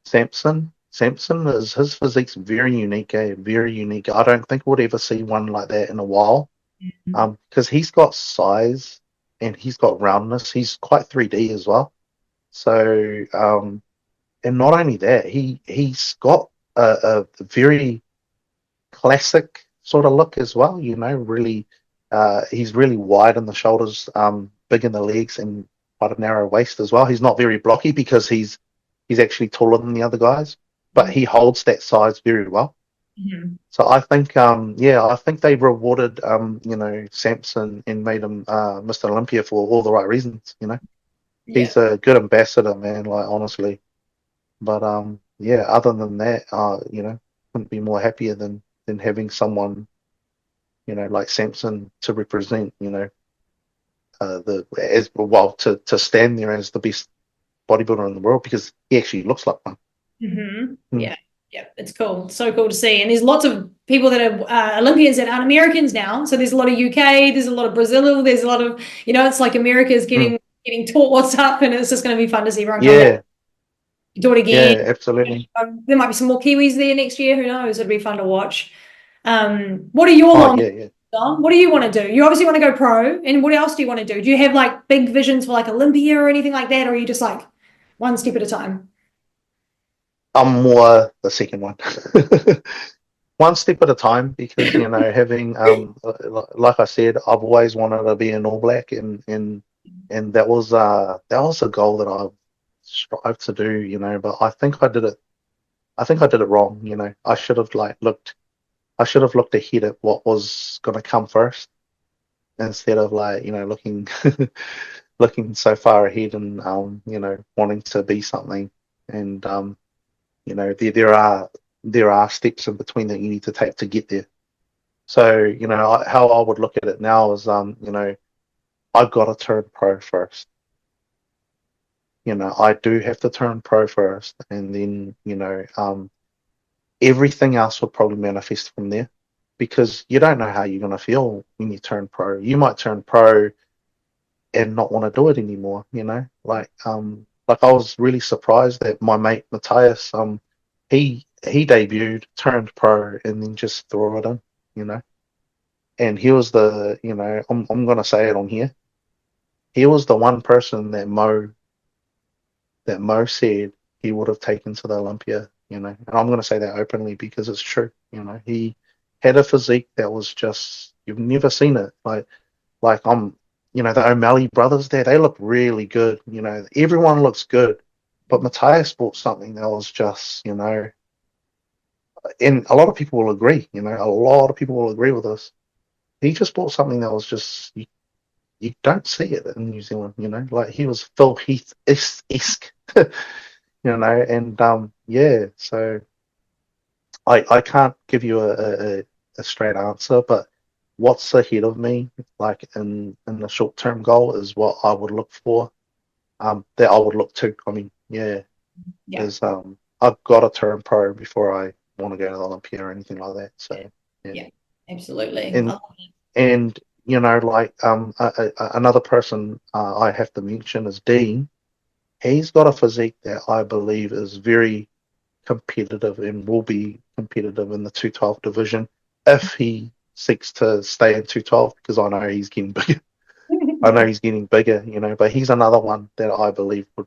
Samson his physique's very unique, very unique. I don't think we'll ever see one like that in a while. Because he's got size and he's got roundness. He's quite 3D as well. So and not only that, he's got a very classic sort of look as well. Really, he's really wide in the shoulders, big in the legs, and quite a narrow waist as well. He's not very blocky because he's actually taller than the other guys, but he holds that size very well. So I think, I think they rewarded, Samson, and made him Mr. Olympia for all the right reasons. He's a good ambassador, man. Like, honestly, but other than that, couldn't be more happier than having someone, like Samson to represent, to stand there as the best bodybuilder in the world, because he actually looks like one. Yeah, it's cool. It's so cool to see. And there's lots of people that are Olympians that aren't Americans now. So there's a lot of UK, there's a lot of Brazil, there's a lot of, it's like America's getting taught what's up, and it's just going to be fun to see everyone come back. Do it again. Yeah, absolutely. There might be some more Kiwis there next year. Who knows? It'll be fun to watch. What are your what do you want to do? You obviously want to go pro, and what else do you want to do? Do you have like big visions for like Olympia or anything like that, or are you just like one step at a time? I'm more the second one. One step at a time, because having like I said, I've always wanted to be an All Black, and that was a goal that I've strived to do, but I think I did it wrong. I should have looked ahead at what was going to come first, instead of looking looking so far ahead, and wanting to be something. And there are steps in between that you need to take to get there. So how I would look at it now is I've got to turn pro first. I do have to turn pro first, and then everything else will probably manifest from there, because you don't know how you're going to feel when you turn pro. You might turn pro and not want to do it anymore. Like I was really surprised that my mate Matthias, he debuted, turned pro, and then just threw it in. And he was I'm going to say it on here. He was the one person that Mo said he would have taken to the Olympia, and I'm going to say that openly because it's true. He had a physique that was just, you've never seen it. Like the O'Malley brothers there, they look really good. Everyone looks good, but Matthias bought something that was just, and a lot of people will agree. A lot of people will agree with us. He just bought something that was just, you don't see it in New Zealand. Like, he was Phil Heath-esque. And so I can't give you a straight answer, but what's ahead of me, like in the short term goal, is what I would look for. That I would look to. I mean, yeah, Yeah. is I've got to turn pro before I want to go to the Olympia or anything like that. So yeah, Yeah, absolutely. I and love it. and like another person I have to mention is Dean. He's got a physique that I believe is very competitive and will be competitive in the 212 division if he seeks to stay in 212, because I know he's getting bigger. I know he's getting bigger, but he's another one that I believe would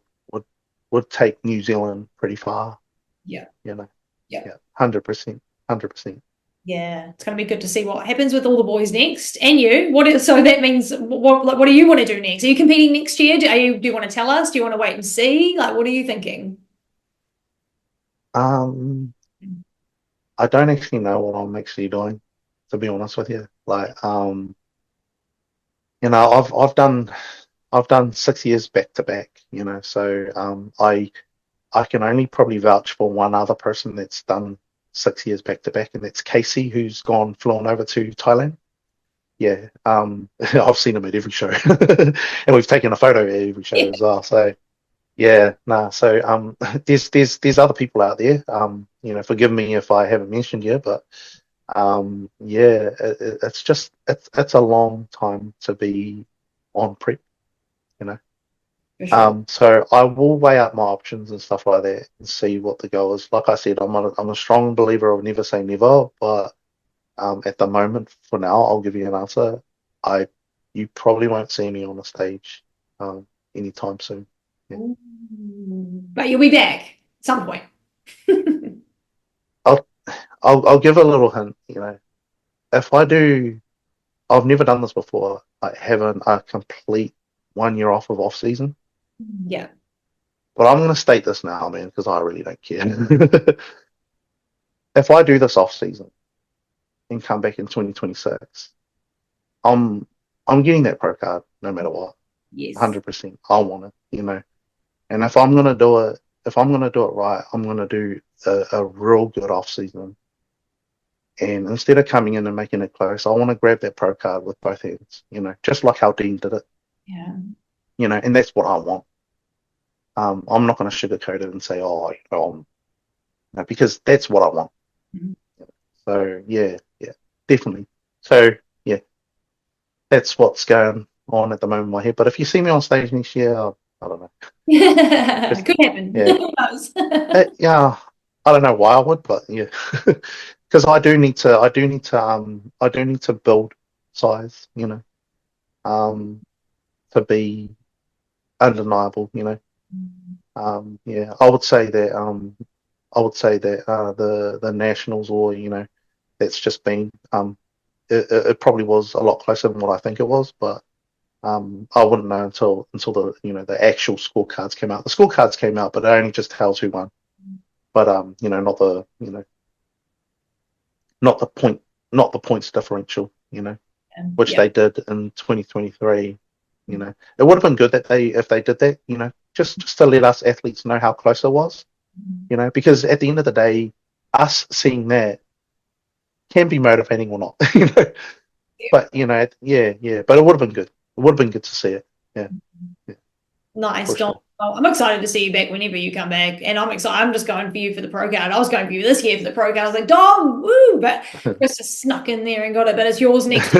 would take New Zealand pretty far, Yeah. you know. Yeah. Yeah, 100%, 100%. Yeah, it's going to be good to see what happens with all the boys next, and you. So that means what do you want to do next? Are you competing next year? Do you want to tell us? Do you want to wait and see? Like, what are you thinking? Um, I don't actually know what I'm actually doing, to be honest with you. Like, I've done 6 years back to back, so I can only probably vouch for one other person that's done 6 years back to back, and that's Casey, who's flown over to Thailand. Yeah, I've seen him at every show, and we've taken a photo at every show Yeah, as well. So yeah, nah. So there's other people out there. Forgive me if I haven't mentioned you, but yeah, it's a long time to be on prep, you know. for sure. So I will weigh up my options and stuff like that and see what the goal is. Like I said, I'm a strong believer of never say never, but at the moment, for now, I'll give you an answer. You probably won't see me on the stage anytime soon. Yeah. Ooh. But you'll be back at some point. I'll I'll give a little hint. If I do, I've never done this before. Like having a complete 1 year off season. Yeah. But I'm going to state this now, man, because I really don't care. If I do this off season and come back in 2026, I'm I'm getting that pro card no matter what. Yes. 100%. I want it. And if I'm gonna do it, right, I'm gonna do a real good off season. And instead of coming in and making it close, I want to grab that pro card with both hands. Just like how Dean did it. Yeah. And that's what I want. I'm not going to sugarcoat it and say, oh, no, because that's what I want. Mhm. So yeah, definitely. So yeah, that's what's going on at the moment in my head. But if you see me on stage next year, I don't know. Just, Could happen. yeah, Who knows? yeah. I don't know why I would, but yeah, because I do need to build size, to be undeniable. Yeah, I would say that the nationals, or that's just been it probably was a lot closer than what I think it was, but I wouldn't know until the the actual scorecards came out. The scorecards came out, but it only just tells who won. But not the not the point not the points differential, which Yeah. they did in 2023. It would have been good that if they did that, just to let us athletes know how close it was. Because at the end of the day, us seeing that can be motivating or not. But but it would have been good. It would have been good to see it. Yeah, yeah, Nice, for Dom. sure. Well, I'm excited to see you back whenever you come back. And I'm excited. I'm just going for you for the pro card. I was going for you this year for the pro card. I was like, Dom, woo! But Chris just snuck in there and got it. But it's yours next.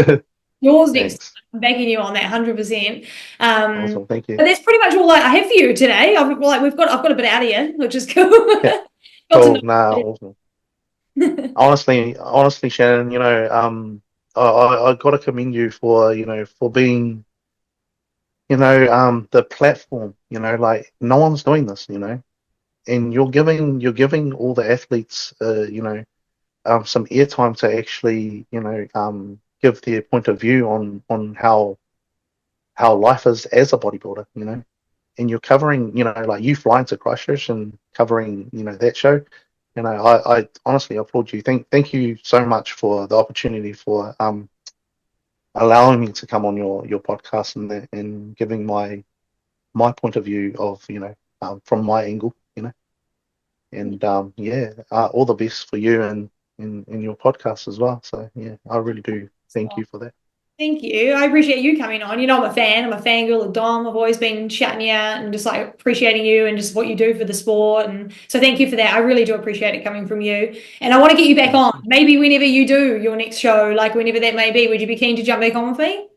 Yours next. Thanks. I'm backing you on that 100%. Awesome. Thank you. But that's pretty much all I have for you today. I've got a bit out of you, which is cool. Yeah. Got to Cool. Nah. Awesome. know. Honestly, Shannon, I got to commend you for for being the platform. Like no one's doing this. And you're giving all the athletes some airtime to actually give their point of view on how life is as a bodybuilder. And you're covering like you flying to Christchurch and covering that show. I honestly applaud you. Thank you so much for the opportunity for allowing me to come on your podcast and giving my point of view of from my angle. And all the best for you and in your podcast as well. So yeah, I really do thank you for that. Thank you. I appreciate you coming on. You know, I'm a fan. I'm a fangirl of Dom. I've always been shouting you out and just like appreciating you and just what you do for the sport. And so thank you for that. I really do appreciate it coming from you. And I want to get you back on. Maybe whenever you do your next show, like whenever that may be, would you be keen to jump back on with me?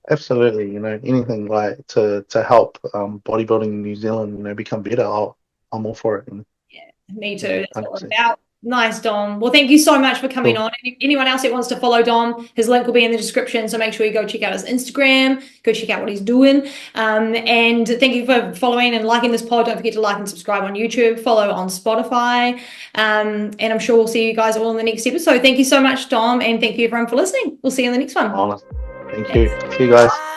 Absolutely. You know, anything like to help bodybuilding in New Zealand, you know, become better, I'm all for it. Yeah, me too. That's what 100%. it's about. Nice, Dom. Well, thank you so much for coming on. Anyone else that wants to follow Dom, his link will be in the description. So make sure you go check out his Instagram, go check out what he's doing. And thank you for following and liking this pod. Don't forget to like and subscribe on YouTube, follow on Spotify. And I'm sure we'll see you guys all in the next episode. Thank you so much, Dom. And thank you everyone for listening. We'll see you in the next one. Thank you. See you guys.